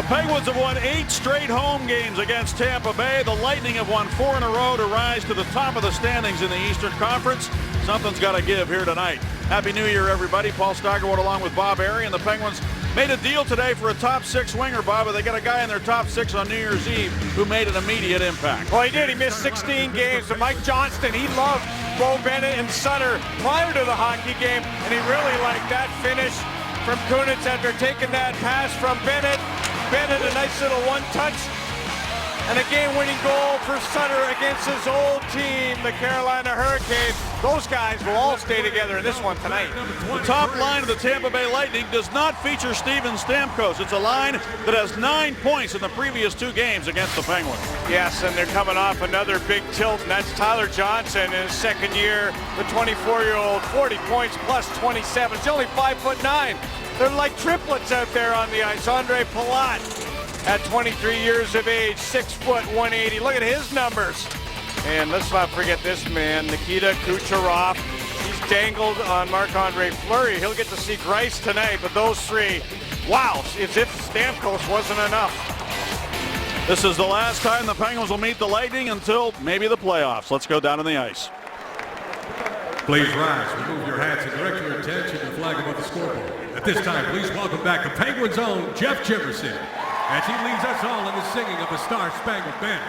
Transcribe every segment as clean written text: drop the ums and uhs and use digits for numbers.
Penguins have won 8 straight home games against Tampa Bay. The Lightning have won 4 in a row to rise to the top of the standings in the Eastern Conference. Something's got to give here tonight. Happy New Year, everybody. Paul Steigerwood along with Bob Airy, and the Penguins made a deal today for a top 6 winger, Bob, but they got a guy in their top 6 on New Year's Eve who made an immediate impact. Well, he did. He missed 16 games. But Mike Johnston, he loved Bo Bennett and Sutter prior to the hockey game, and he really liked that finish from Kunitz after taking that pass from Bennett. Bennett, a nice little one-touch, and a game-winning goal for Sutter against his old team, the Carolina Hurricanes. Those guys will all stay together in this one tonight. The top line of the Tampa Bay Lightning does not feature Steven Stamkos. It's a line that has 9 points in the previous 2 games against the Penguins. Yes, and they're coming off another big tilt, and that's Tyler Johnson in his second year, the 24-year-old, 40 points plus 27. He's only 5'9". They're like triplets out there on the ice. Andre Palat at 23 years of age, 6 foot 180. Look at his numbers. And let's not forget this man, Nikita Kucherov. He's dangled on Marc-Andre Fleury. He'll get to see Greiss tonight, but those 3, wow, as if Stamkos wasn't enough. This is the last time the Penguins will meet the Lightning until maybe the playoffs. Let's go down on the ice. Please rise, remove your hats, and direct your attention to the flag above the scoreboard. At this time, please welcome back the Penguins' own Jeff Jimerson as he leads us all in the singing of the Star-Spangled Banner.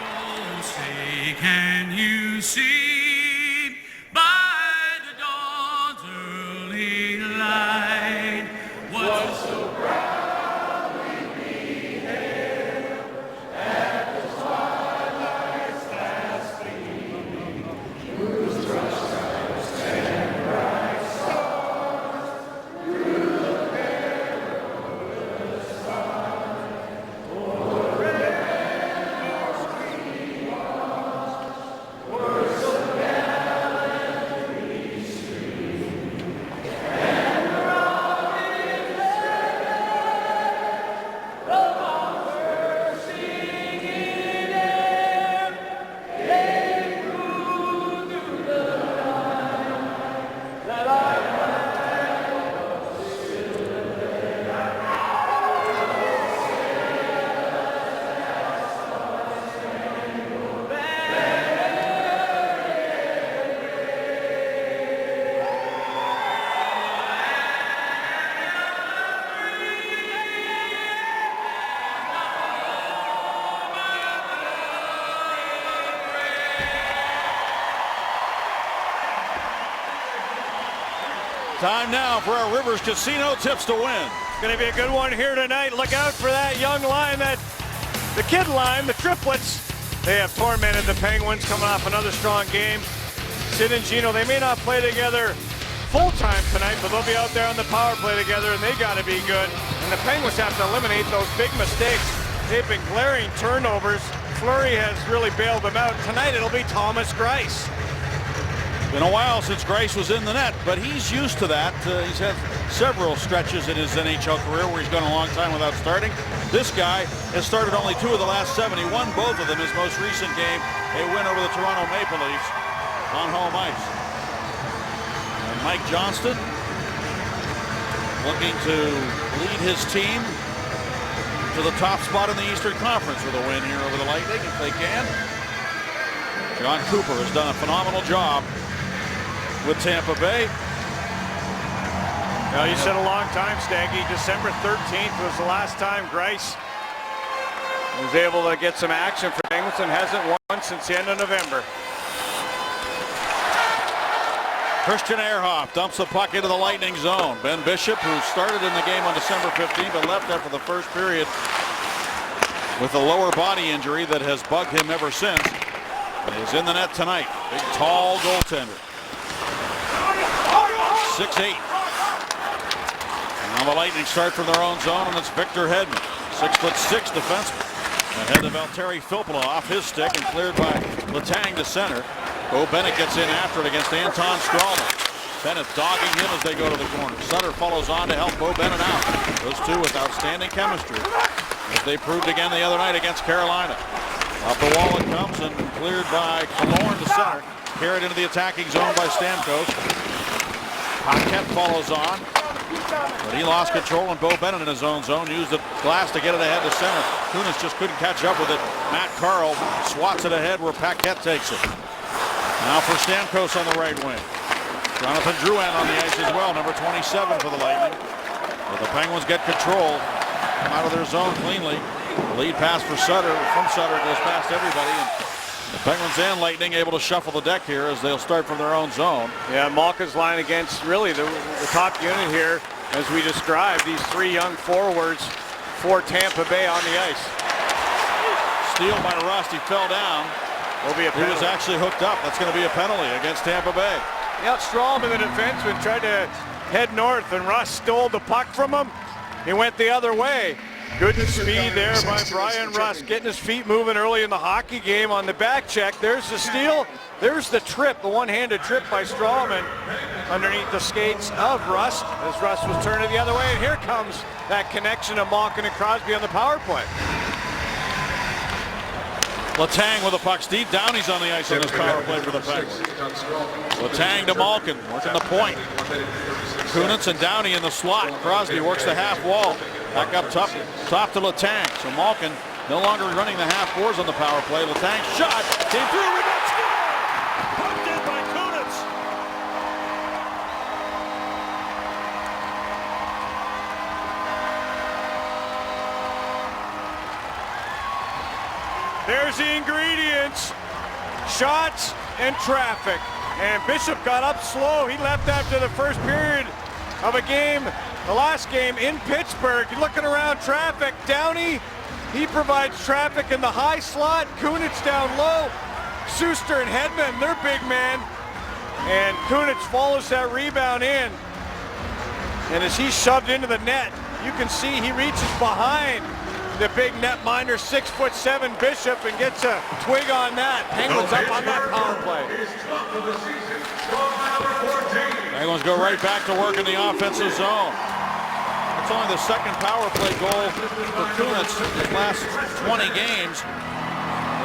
Oh, say, can you see by the dawn's early light what so proudly we hailed at the twilight's last gleaming, whose thrust stripes and bright stars through the perilous fight, for red stream were so gallantly streamed, and the rocket led the bombers singing air, they flew through the night like Time now for our Rivers Casino tips to win. It's going to be a good one here tonight. Look out for that young line, the kid line, the triplets. They have tormented the Penguins coming off another strong game. Sid and Gino, they may not play together full-time tonight, but they'll be out there on the power play together, and they got to be good. And the Penguins have to eliminate those big mistakes. They've been glaring turnovers. Fleury has really bailed them out. Tonight it'll be Thomas Greiss. Been a while since Greiss was in the net, but he's used to that. He's had several stretches in his NHL career where he's gone a long time without starting. This guy has started only 2 of the last 7. He won both of them. His most recent game, a win over the Toronto Maple Leafs on home ice. And Mike Johnston looking to lead his team to the top spot in the Eastern Conference with a win here over the Lightning if they can. John Cooper has done a phenomenal job with Tampa Bay. Well, you said a long time, Staggy. December 13th was the last time Greiss was able to get some action for Penguins and hasn't won since the end of November. Christian Ehrhoff dumps the puck into the Lightning zone. Ben Bishop, who started in the game on December 15th but left after the first period with a lower body injury that has bugged him ever since, is in the net tonight. Big, tall goaltender. 6'8". Now the Lightning start from their own zone, and it's Victor Hedman, 6'6" defenseman. Ahead of Valtteri Filppula off his stick and cleared by Letang to center. Bo Bennett gets in after it against Anton Stralman. Bennett dogging him as they go to the corner. Sutter follows on to help Bo Bennett out. Those two with outstanding chemistry, as they proved again the other night against Carolina. Up the wall it comes and cleared by Killorn to center. Carried into the attacking zone by Stamkos. Paquette follows on. But he lost control, and Bo Bennett in his own zone used the glass to get it ahead to center. Kunis just couldn't catch up with it. Matt Carl swats it ahead where Paquette takes it. Now for Stamkos on the right wing. Jonathan Drouin on the ice as well, number 27 for the Lightning. But the Penguins get control, come out of their zone cleanly. The lead pass for Sutter, from Sutter, goes past everybody. And the Penguins and Lightning able to shuffle the deck here as they'll start from their own zone. Yeah, Malkin's line against really the top unit here, as we described, these three young forwards for Tampa Bay on the ice. Steal by Rust, he fell down. Will be a He penalty. was actually hooked up. That's going to be a penalty against Tampa Bay. Yeah, Stralman, the defenseman, tried to head north, and Russ stole the puck from him. He went the other way. Good speed there by Brian Russ, getting his feet moving early in the hockey game on the back check. There's the steal. There's the trip, the one-handed trip by Stralman underneath the skates of Russ as Russ was turning the other way. And here comes that connection of Malkin and Crosby on the power play. Letang with the puck. Steve Downey's on the ice on this power play for the Penguins. Letang to Malkin, working the point. Kunitz and Downey in the slot. Crosby works the half wall. Back up top to Letang. So Malkin no longer running the half boards on the power play. Letang shot. Came through. Rebound score! Pumped in by Kunitz. There's the ingredients. Shots and traffic. And Bishop got up slow. He left after the first period of a game, the last game in Pittsburgh. Looking around traffic. Downey, he provides traffic in the high slot. Kunitz down low. Suster and Hedman, their big man. And Kunitz follows that rebound in. And as he's shoved into the net, you can see he reaches behind the big netminder, 6'7" Bishop, and gets a twig on that. Penguins up on that power play. Penguins go right back to work in the offensive zone. It's only the second power play goal for Kunitz in the last 20 games,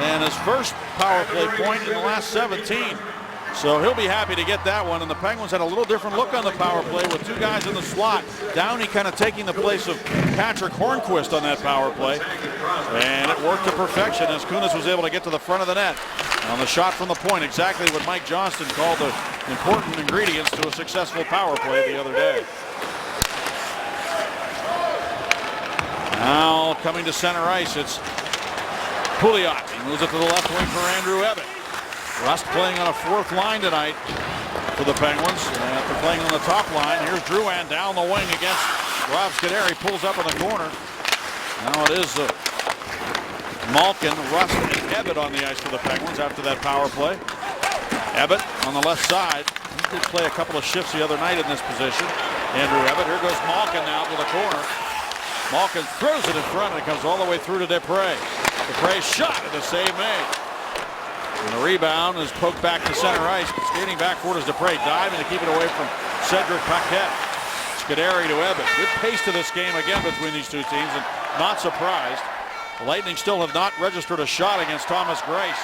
and his first power play point in the last 17. So he'll be happy to get that one. And the Penguins had a little different look on the power play with two guys in the slot. Downey kind of taking the place of Patrick Hornquist on that power play. And it worked to perfection as Kunitz was able to get to the front of the net on the shot from the point. Exactly what Mike Johnston called the important ingredients to a successful power play the other day. Now coming to center ice, it's Pouliot. He moves it to the left wing for Andrew Ebbett. Rust playing on a fourth line tonight for the Penguins. And after playing on the top line, here's Drouin down the wing against Rob Scuderi. Pulls up in the corner. Now it is Malkin, Rust, and Ebbett on the ice for the Penguins after that power play. Ebbett on the left side. He did play a couple of shifts the other night in this position. Andrew Ebbett. Here goes Malkin now to the corner. Malkin throws it in front, and it comes all the way through to Dupre. Dupre shot, and the save made. And the rebound is poked back to center ice. Skating back forward is Dupre, diving to keep it away from Cedric Paquette. Scuderi to Ebbett. Good pace to this game again between these two teams, and not surprised. The Lightning still have not registered a shot against Thomas Greiss.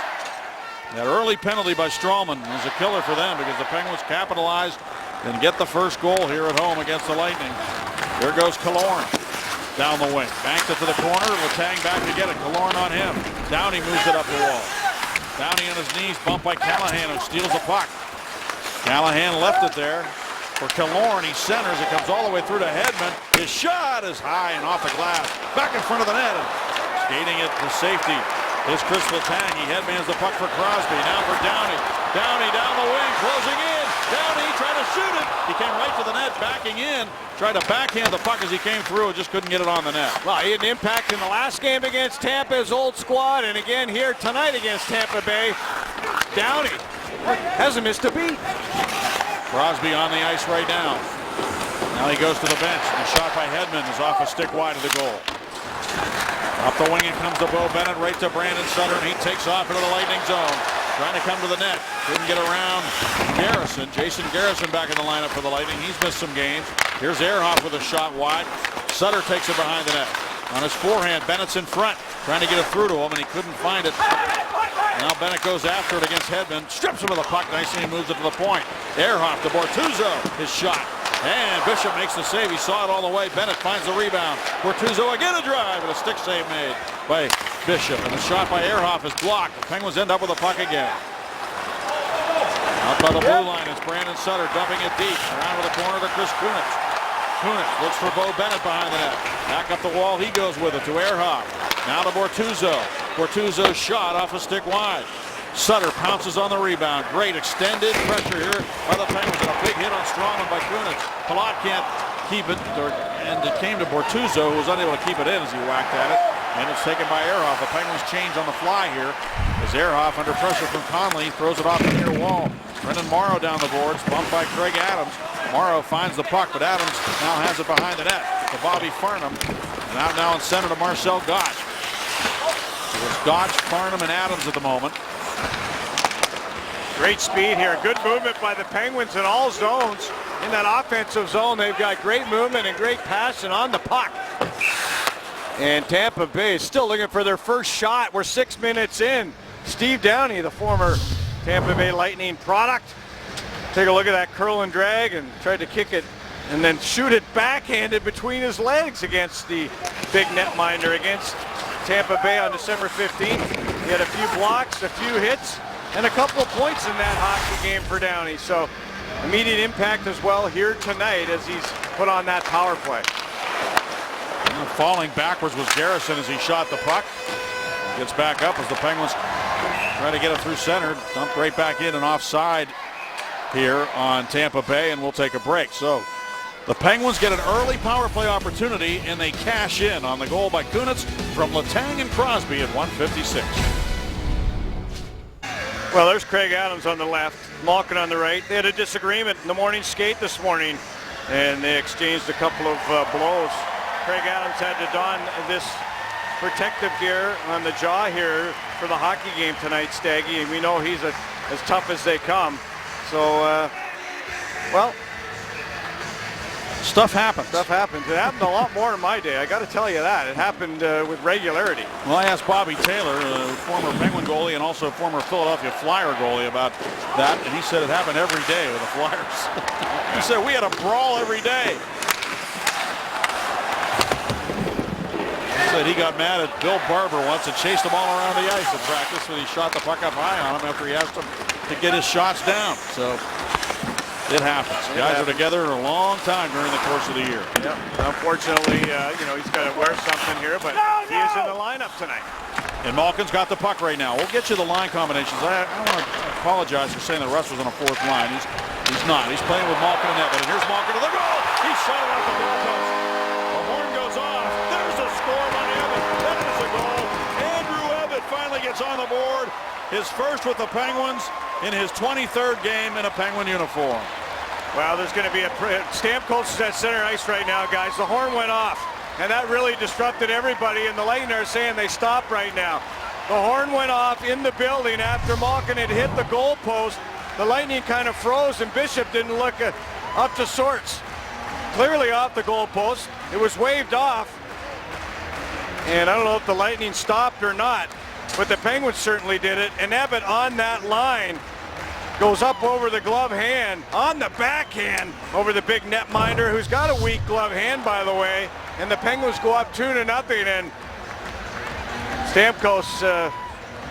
That early penalty by Stralman was a killer for them because the Penguins capitalized and get the first goal here at home against the Lightning. Here goes Killorn down the wing. Banks it to the corner. Letang back to get it. Killorn on him. Downey moves it up the wall. Downey on his knees, bumped by Callahan, who steals the puck. Callahan left it there for Killorn. He centers. It comes all the way through to Hedman. His shot is high and off the glass. Back in front of the net. Skating it to safety is Chris Letang. He headmans the puck for Crosby. Now for Downey. Downey down the wing, closing in. Downey trying to shoot it. He came right to the net, backing in. Tried to backhand the puck as he came through and just couldn't get it on the net. Well, he had an impact in the last game against Tampa's old squad, and again here tonight against Tampa Bay. Downey hasn't missed a beat. Crosby on the ice right now. Now he goes to the bench. And the shot by Hedman is off a stick wide of the goal. Up the wing, it comes to Bo Bennett, right to Brandon Sutter, and he takes off into the Lightning zone. Trying to come to the net. Couldn't get around Garrison. Jason Garrison back in the lineup for the Lightning. He's missed some games. Here's Ehrhoff with a shot wide. Sutter takes it behind the net. On his forehand, Bennett's in front, trying to get it through to him, and he couldn't find it. Now Bennett goes after it against Hedman. Strips him of the puck nicely and moves it to the point. Ehrhoff to Bortuzzo. His shot And Bishop makes the save. He saw it all the way. Bennett finds the rebound. Bortuzzo again a drive, and a stick save made by Bishop. And the shot by Ehrhoff is blocked. The Penguins end up with the puck again. Out by the blue line is Brandon Sutter dumping it deep. Around to the corner to Chris Kunitz. Kunitz looks for Bo Bennett behind the net. Back up the wall, he goes with it to Ehrhoff. Now to Bortuzzo. Bortuzzo's shot off a stick wide. Sutter pounces on the rebound. Great extended pressure here by the Penguins. And a big hit on Strongman by Kunitz. Palat can't keep it, and it came to Bortuzzo, who was unable to keep it in as he whacked at it. And it's taken by Ehrhoff. The Penguins change on the fly here as Ehrhoff, under pressure from Conley, throws it off the near wall. Brendan Morrow down the boards, bumped by Craig Adams. Morrow finds the puck, but Adams now has it behind the net to Bobby Farnham. And out now in center to Marcel Gottsch. So it's Gottsch, Farnham, and Adams at the moment. Great speed here. Good movement by the Penguins in all zones. In that offensive zone, they've got great movement and great passion on the puck. And Tampa Bay is still looking for their first shot. We're 6 minutes in. Steve Downey, the former Tampa Bay Lightning product. Take a look at that curl and drag, and tried to kick it and then shoot it backhanded between his legs against the big netminder against Tampa Bay on December 15th. He had a few blocks, a few hits, and a couple of points in that hockey game for Downey. So immediate impact as well here tonight as he's put on that power play. And falling backwards was Garrison as he shot the puck. Gets back up as the Penguins try to get it through center. Dumped right back in and offside here on Tampa Bay, and we'll take a break. So the Penguins get an early power play opportunity, and they cash in on the goal by Kunitz from Letang and Crosby at 1:56. Well, there's Craig Adams on the left, Malkin on the right. They had a disagreement in the morning skate this morning, and they exchanged a couple of blows. Craig Adams had to don this protective gear on the jaw here for the hockey game tonight, Staggy, and we know he's as tough as they come. So, well, stuff happens. Stuff happens. It happened a lot more in my day. I got to tell you that. It happened with regularity. Well, I asked Bobby Taylor, former Penguin goalie and also former Philadelphia Flyer goalie, about that, and he said it happened every day with the Flyers. He said we had a brawl every day. He said he got mad at Bill Barber once and chased him all around the ice in practice when he shot the puck up high on him after he asked him to get his shots down. So it happens. Guys are together a long time during the course of the year. Yeah. Unfortunately, he's got to wear something here, but he is in the lineup tonight. And Malkin's got the puck right now. We'll get you the line combinations. I want to apologize for saying that Russ was on a fourth line. He's not. He's playing with Malkin and Ebbett. And here's Malkin to the goal. He shot it off the goalpost. The horn goes off. There's a score by Ebbett. That is a goal. Andrew Ebbett finally gets on the board. His first with the Penguins in his 23rd game in a Penguin uniform. Well, there's going to be a Stamkos is at center ice right now, guys. The horn went off, and that really disrupted everybody, and the Lightning are saying they stop right now. The horn went off in the building after Malkin had hit the goalpost. The Lightning kind of froze, and Bishop didn't look up to sorts. Clearly off the goalpost. It was waved off, and I don't know if the Lightning stopped or not, but the Penguins certainly did it, and Ebbett on that line goes up over the glove hand, on the backhand, over the big netminder, who's got a weak glove hand, by the way. And the Penguins go up 2-0, and Stamkos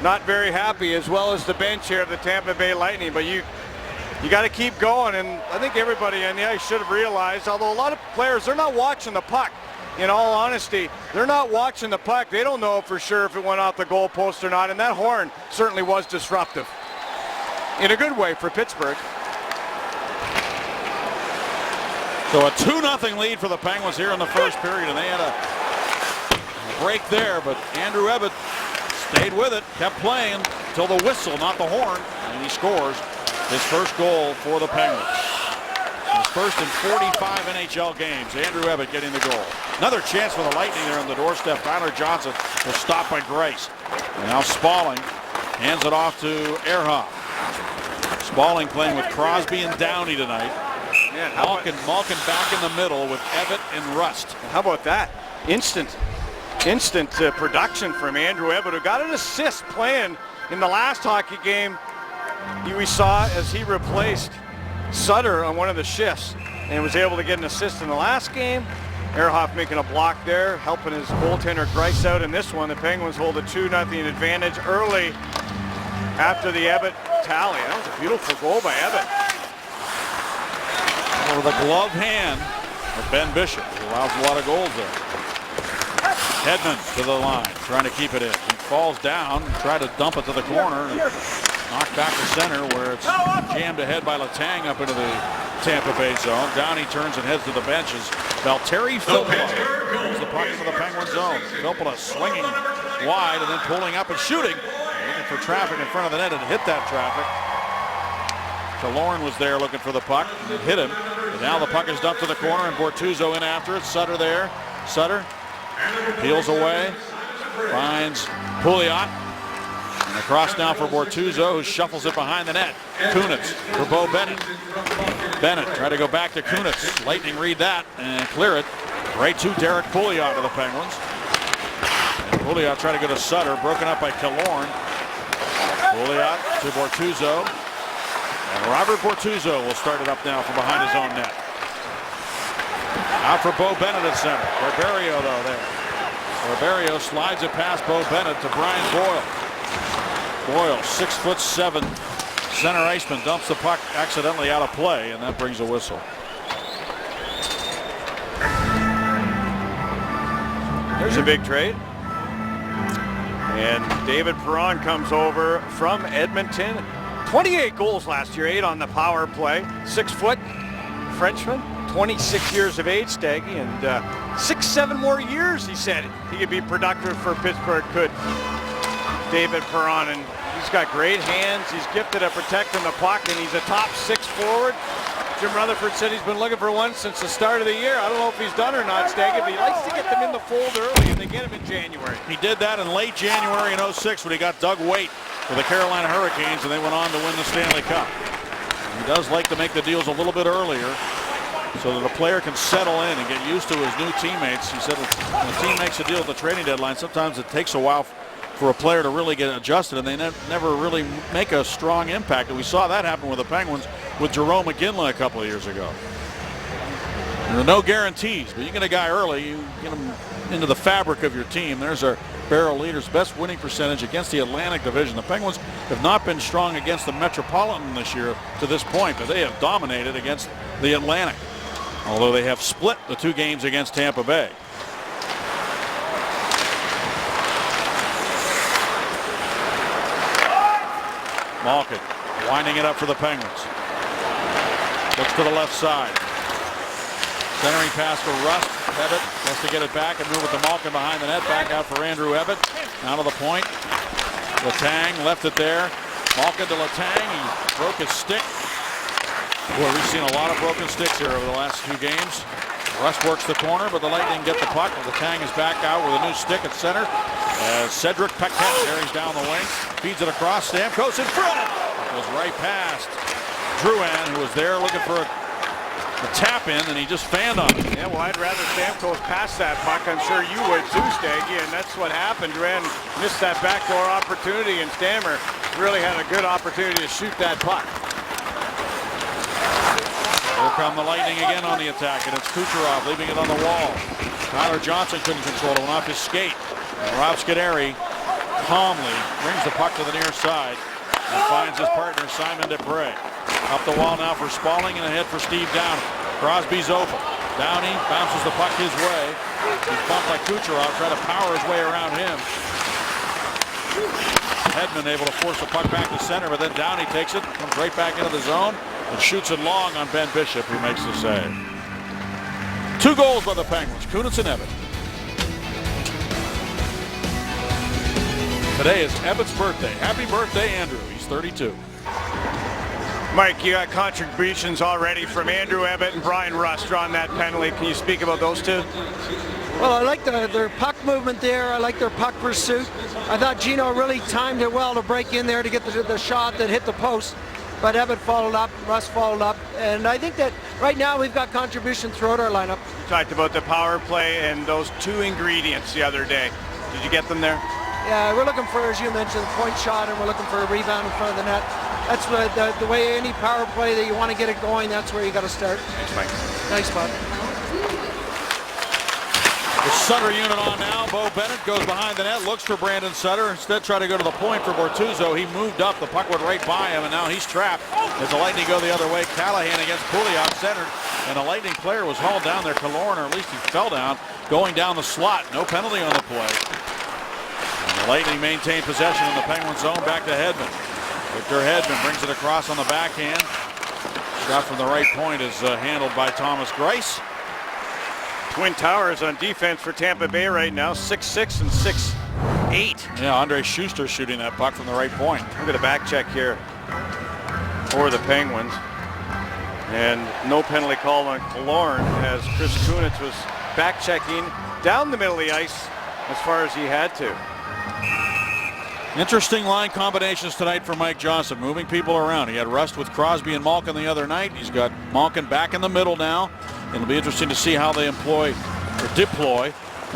not very happy, as well as the bench here of the Tampa Bay Lightning. But you got to keep going, and I think everybody on the ice should have realized, although a lot of players, they're not watching the puck. In all honesty, they're not watching the puck. They don't know for sure if it went off the goalpost or not, and that horn certainly was disruptive. In a good way for Pittsburgh. So a 2-0 lead for the Penguins here in the first period, and they had a break there, but Andrew Ebbett stayed with it, kept playing till the whistle, not the horn, and he scores his first goal for the Penguins. His first in 45 NHL games. Andrew Ebbett getting the goal. Another chance for the Lightning there on the doorstep. Tyler Johnson was stopped by Grace. And now Spaulding hands it off to Ehrhoff. Spaulding playing with Crosby and Downey tonight. Man, Malkin back in the middle with Ebbett and Rust. How about that? Instant production from Andrew Ebbett, who got an assist playing in the last hockey game we saw as he replaced Sutter on one of the shifts. and was able to get an assist in the last game. Ehrhoff making a block there, helping his goaltender Grice out in this one. The Penguins hold a 2-0 advantage early after the Ebbett tally. That was a beautiful goal by Ebbett. Over the glove hand of Ben Bishop, who allows a lot of goals there. Hedman to the line, trying to keep it in. He falls down, tried to dump it to the corner, and knocked back to center where it's jammed ahead by Letang up into the Tampa Bay zone. Downey turns and heads to the benches. Valtteri Filppula pulls the puck into the Penguin zone. Filppula swinging wide and then pulling up and shooting. Looking for traffic in front of the net and hit that traffic. Killorn was there looking for the puck and it hit him. And now the puck is dumped to the corner and Bortuzzo in after it. Sutter there. Sutter peels away. Finds Pouliot. And across now for Bortuzzo, who shuffles it behind the net. Kunitz for Bo Bennett. Bennett tried to go back to Kunitz. Lightning read that and clear it. Right to Derek Pouliot of the Penguins. And Pouliot tried to go to Sutter, broken up by Killorn. Pouliot to Bortuzzo. And Robert Bortuzzo will start it up now from behind his own net. Out for Bo Bennett at center. Barberio though there. Barberio slides it past Bo Bennett to Brian Boyle. Boyle, 6'7", center iceman, dumps the puck accidentally out of play, and that brings a whistle. There's a big trade. And David Perron comes over from Edmonton. 28 goals last year, 8 on the power play. 6 foot Frenchman, 26 years of age, Staggy, and 6-7 more years, he said. He could be productive for Pittsburgh, could David Perron, and he's got great hands. He's gifted at protecting the puck, and he's a top 6 forward. Jim Rutherford said he's been looking for one since the start of the year. I don't know if he's done or not, Staggy, but he likes to get them in the fold early, and they get him in January. He did that in late January in 06 when he got Doug Weight for the Carolina Hurricanes, and they went on to win the Stanley Cup. He does like to make the deals a little bit earlier so that a player can settle in and get used to his new teammates. He said when a team makes a deal at the trading deadline, sometimes it takes a while for a player to really get adjusted, and they never really make a strong impact. And we saw that happen with the Penguins with Jerome McGinley a couple of years ago. There are no guarantees, but you get a guy early, you get him into the fabric of your team. There's our barrel leaders' best winning percentage against the Atlantic Division. The Penguins have not been strong against the Metropolitan this year to this point, but they have dominated against the Atlantic, although they have split the 2 games against Tampa Bay. Malkin winding it up for the Penguins. Looks to the left side. Centering pass for Rust. Ebbett has to get it back and move it to Malkin behind the net. Back out for Andrew Ebbett. Out of the point. Letang left it there. Malkin to Letang. He broke his stick. Boy, we've seen a lot of broken sticks here over the last 2 games. Rust works the corner, but the Lightning get the puck. Letang is back out with a new stick at center. Cedric Paquette carries down the wing. Feeds it across. Stamkos in front. It goes right past Drouin, who was there looking for a tap in, and he just fanned on it. Yeah, well, I'd rather Stamkos pass that puck. I'm sure you would too, Staggy, and that's what happened. Drouin missed that backdoor opportunity, and Stammer really had a good opportunity to shoot that puck. Here come the Lightning again on the attack, and it's Kucherov leaving it on the wall. Tyler Johnson couldn't control it, went off his skate. And Rob Scuderi calmly brings the puck to the near side and finds his partner Simon Desprez. Up the wall now for Spalling and ahead for Steve Downey. Crosby's open. Downey bounces the puck his way. He's bumped by Kucherov, trying to power his way around him. Hedman able to force the puck back to center, but then Downey takes it, comes right back into the zone, and shoots it long on Ben Bishop, who makes the save. 2 goals by the Penguins, Kunitz and Ebbett. Today is Ebbett's birthday. Happy birthday, Andrew. He's 32. Mike, you got contributions already from Andrew Ebbett and Brian Rust on that penalty. Can you speak about those 2? Well, I like their puck movement there. I like their puck pursuit. I thought Gino really timed it well to break in there to get the shot that hit the post. But Ebbett followed up, Rust followed up. And I think that right now we've got contribution throughout our lineup. You talked about the power play and those 2 ingredients the other day. Did you get them there? we're looking for, as you mentioned, the point shot, and we're looking for a rebound in front of the net. That's what the way any power play that you want to get it going, that's where you got to start. Thanks, Mike. Nice, Bob. The Sutter unit on now. Bo Bennett goes behind the net, looks for Brandon Sutter. Instead, try to go to the point for Bortuzzo. He moved up. The puck went right by him, and now he's trapped. As the Lightning go the other way, Callahan against Pouliot centered, and a Lightning player was hauled down there, Killorn, or at least he fell down, going down the slot. No penalty on the play. And the Lightning maintain possession in the Penguin zone. Back to Hedman. Victor Hedman brings it across on the backhand. Shot from the right point is handled by Thomas Greiss. Twin Towers on defense for Tampa Bay right now, 6'6" and 6'8". Yeah, Andre Schuster shooting that puck from the right point. Look at the back check here for the Penguins. And no penalty call on Killorn as Chris Kunitz was back checking down the middle of the ice as far as he had to. Interesting line combinations tonight for Mike Johnson, moving people around. He had Rust with Crosby and Malkin the other night. He's got Malkin back in the middle now. It'll be interesting to see how they deploy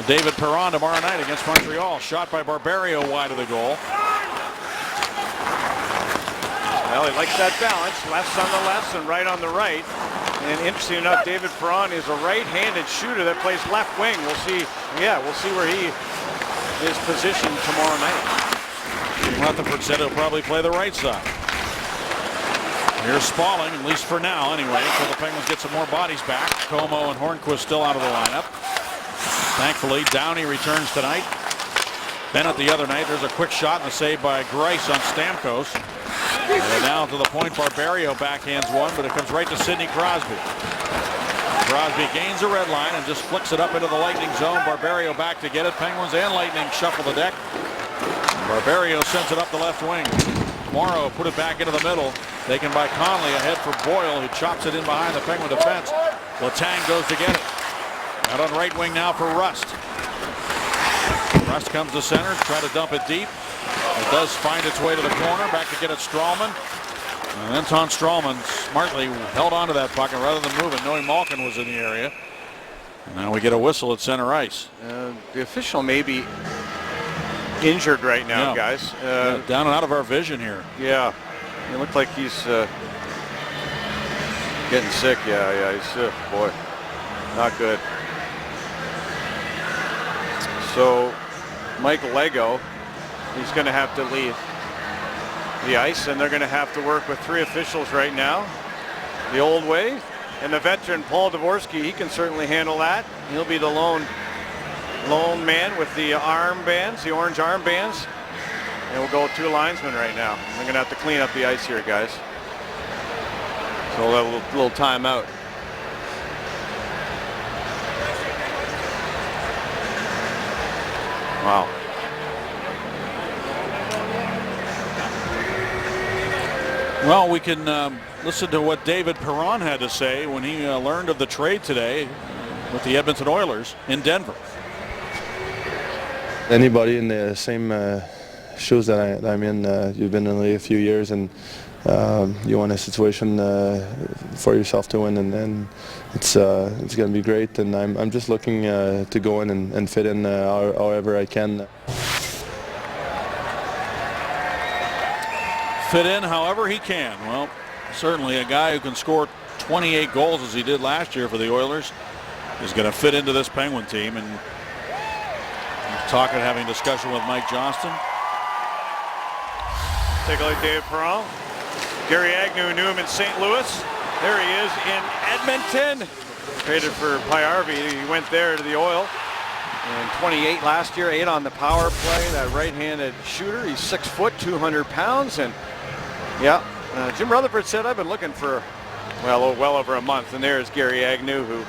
David Perron tomorrow night against Montreal. Shot by Barberio wide of the goal. Well, he likes that balance. Lefts on the left and right on the right. And interesting enough, David Perron is a right-handed shooter that plays left wing. We'll see. Yeah, we'll see where he is positioned tomorrow night. Rutherford said he'll probably play the right side. Here's Spalling, at least for now anyway, until the Penguins get some more bodies back. Como and Hornquist still out of the lineup. Thankfully, Downey returns tonight. Bennett the other night. There's a quick shot and a save by Greiss on Stamkos. And now to the point, Barberio backhands one, but it comes right to Sidney Crosby. Crosby gains a red line and just flicks it up into the Lightning zone. Barberio back to get it. Penguins and Lightning shuffle the deck. Barberio sends it up the left wing. Morrow put it back into the middle. Taken by Conley ahead for Boyle, who chops it in behind the Penguin defense. Letang goes to get it. Out on right wing now for Rust. Rust comes to center, try to dump it deep. It does find its way to the corner. Back to get it Stralman. And Anton Stralman smartly held onto that puck, and rather than move it, knowing Malkin was in the area. And now we get a whistle at center ice. The official may be injured right now, guys. Down and out of our vision here. Yeah, it looked like he's getting sick. Yeah, he's sick. Boy, not good. So Mike Lego, he's going to have to leave the ice, and they're going to have to work with three officials right now, the old way. And the veteran Paul Dvorsky, he can certainly handle that. He'll be the lone man with the armbands, the orange armbands. And we'll go with two linesmen right now. They're going to have to clean up the ice here, guys. So we'll have a little timeout. Wow. Well, we can listen to what David Perron had to say when he learned of the trade today with the Edmonton Oilers in Denver. Anybody in the same shoes that I'm in, you've been in the league a few years, and you want a situation for yourself to win, and then it's going to be great. And I'm just looking to go in and fit in however I can. Fit in however he can. Well, certainly a guy who can score 28 goals as he did last year for the Oilers is going to fit into this Penguin team. And talking, having discussion with Mike Johnston. Take a look at David Perron. Gary Agnew knew him in St. Louis. There he is in Edmonton. Traded for Paiarvi. He went there to the Oil. And 28 last year, 8 on the power play. That right-handed shooter. He's 6 foot, 200 pounds. And yeah, Jim Rutherford said, I've been looking for, well over a month. And there's Gary Agnew, who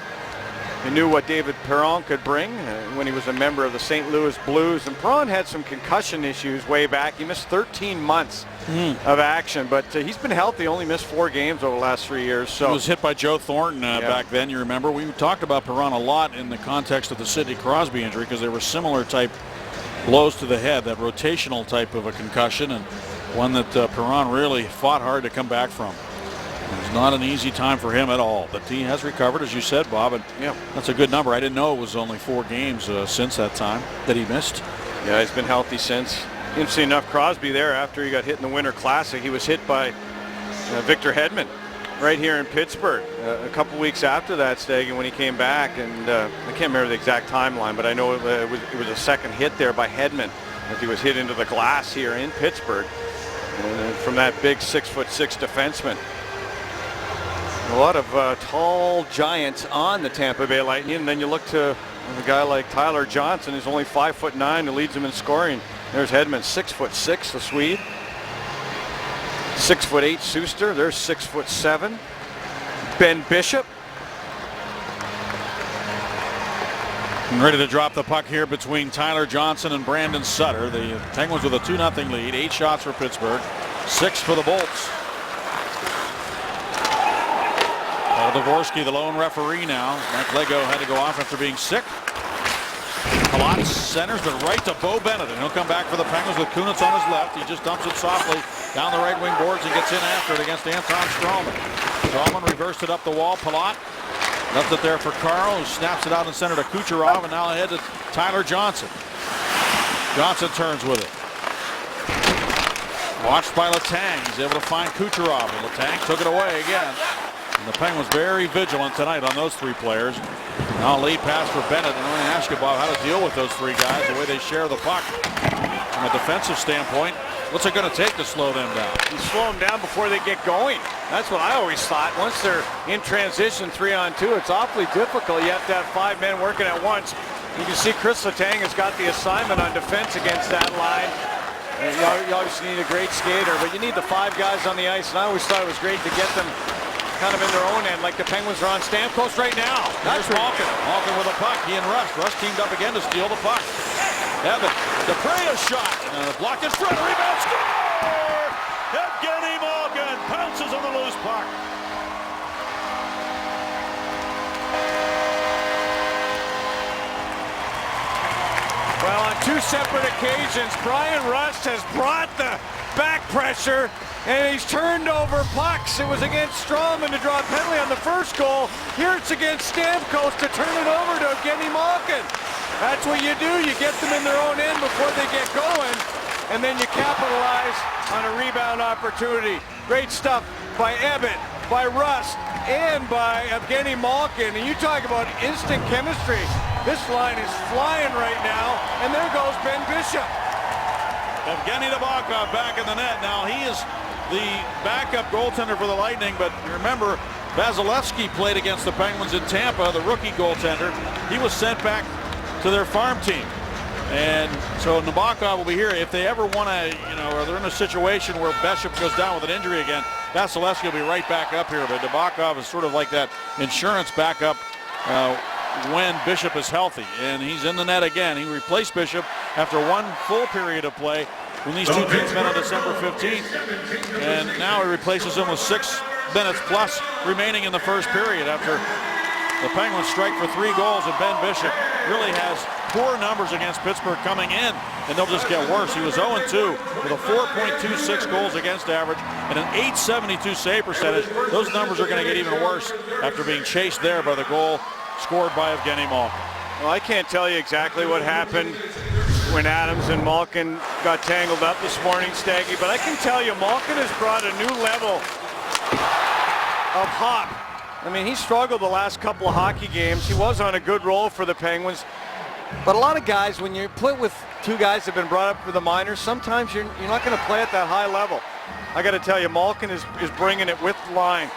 knew what David Perron could bring when he was a member of the St. Louis Blues. And Perron had some concussion issues way back. He missed 13 months of action, but he's been healthy, only missed 4 games over the last 3 years. So he was hit by Joe Thornton back then, you remember. We talked about Perron a lot in the context of the Sidney Crosby injury because they were similar type blows to the head, that rotational type of a concussion, and one that Perron really fought hard to come back from. It was not an easy time for him at all, but he has recovered, as you said, Bob, and that's a good number. I didn't know it was only 4 games since that time that he missed. Yeah, he's been healthy since. Interesting enough, Crosby there, after he got hit in the Winter Classic, he was hit by Victor Hedman right here in Pittsburgh a couple weeks after that, Staggy, when he came back. And I can't remember the exact timeline, but I know it was a second hit there by Hedman as he was hit into the glass here in Pittsburgh. And from that big 6'6" defenseman. A lot of tall giants on the Tampa Bay Lightning, and then you look to a guy like Tyler Johnson, who's only 5'9", who leads them in scoring. There's Hedman, 6'6", the Swede. 6'8", Suster. There's 6'7". Ben Bishop. And ready to drop the puck here between Tyler Johnson and Brandon Sutter. The Penguins with a 2-0 lead. 8 shots for Pittsburgh, 6 for the Bolts. Paul Dvorsky, the lone referee now. Mike Lego had to go off after being sick. Palat centers it right to Bo Bennett, and he'll come back for the Penguins with Kunitz on his left. He just dumps it softly down the right wing boards and gets in after it against Anton Stralman. Stralman reversed it up the wall. Palat left it there for Carl, who snaps it out in center to Kucherov, and now ahead to Tyler Johnson. Johnson turns with it. Watched by Letang. He's able to find Kucherov, and Letang took it away again. And the Penguins very vigilant tonight on those 3 players. Now a lead pass for Bennett, and I'm going to ask you about how to deal with those 3 guys, the way they share the puck. From a defensive standpoint, what's it going to take to slow them down? You slow them down before they get going. That's what I always thought. Once they're in transition 3-on-2, it's awfully difficult. You have to have 5 men working at once. You can see Chris Letang has got the assignment on defense against that line. And you obviously need a great skater, but you need the 5 guys on the ice, and I always thought it was great to get them kind of in their own end, like the Penguins are on Stamkos right now. That's Malkin. Malkin with a puck. He and Russ. Russ teamed up again to steal the puck. Evan, the Prea shot. Blocked in front. Rebound. Score! Evgeny Malkin pounces on the loose puck. Well, on 2 separate occasions, Brian Rust has brought the back pressure, and he's turned over pucks. It was against Stralman to draw a penalty on the first goal. Here it's against Stamkos to turn it over to Evgeny Malkin. That's what you do. You get them in their own end before they get going, and then you capitalize on a rebound opportunity. Great stuff by Ebbett, by Rust, and by Evgeny Malkin. And you talk about instant chemistry. This line is flying right now, and there goes Ben Bishop. Evgeny Nabokov back in the net. Now he is the backup goaltender for the Lightning, but remember, Vasilevsky played against the Penguins in Tampa, the rookie goaltender. He was sent back to their farm team. And so Nabokov will be here. If they ever want to, or they're in a situation where Bishop goes down with an injury again, Vasilevsky will be right back up here. But Nabokov is sort of like that insurance backup when Bishop is healthy. And he's in the net again. He replaced Bishop after 1 full period of play when these 2 teams met on December 15th. And now he replaces him with 6 minutes plus remaining in the first period after the Penguins strike for 3 goals, and Ben Bishop really has poor numbers against Pittsburgh coming in, and they'll just get worse. He was 0-2 with a 4.26 goals against average and an .872 save percentage. Those numbers are going to get even worse after being chased there by the goal scored by Evgeny Malkin. Well, I can't tell you exactly what happened when Adams and Malkin got tangled up this morning, Staggy, but I can tell you Malkin has brought a new level of hop. I mean, he struggled the last couple of hockey games. He was on a good roll for the Penguins. But a lot of guys, when you play with 2 guys that have been brought up for the minors, sometimes you're not going to play at that high level. I got to tell you, Malkin is bringing it with the line.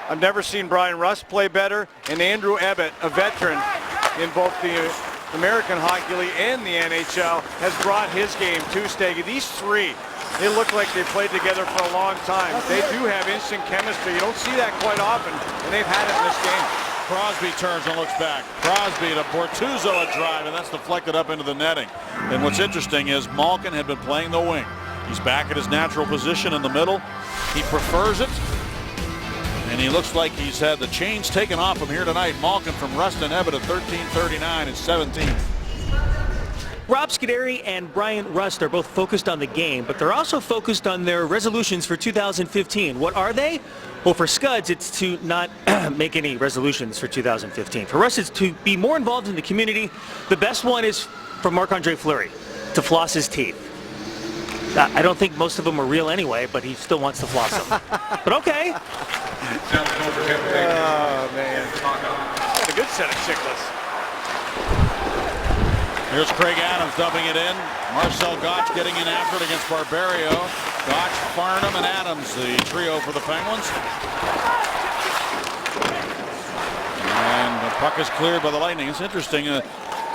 I've never seen Brian Rust play better, and Andrew Ebbett, a veteran in both the American Hockey League and the NHL, has brought his game too, Staggy. These 3, they look like they've played together for a long time. They do have instant chemistry. You don't see that quite often, and they've had it in this game. Crosby turns and looks back. Crosby to Bortuzzo a drive, and that's deflected up into the netting. And what's interesting is Malkin had been playing the wing. He's back at his natural position in the middle. He prefers it. And he looks like he's had the chains taken off him here tonight. Malkin from Rustin Ebbett at 13:39 and 17th. Rob Scuderi and Brian Rust are both focused on the game, but they're also focused on their resolutions for 2015. What are they? Well, for Scuds, it's to not make any resolutions for 2015. For Rust, it's to be more involved in the community. The best one is from Marc-Andre Fleury. to floss his teeth. I don't think most of them are real anyway, but he still wants to floss them. But okay. Oh, man. Got a good set of chicklets. Here's Craig Adams dumping it in. Marcel Gottsch getting in after it against Barberio. Gottsch, Farnham, and Adams, the trio for the Penguins. And the puck is cleared by the Lightning. It's interesting.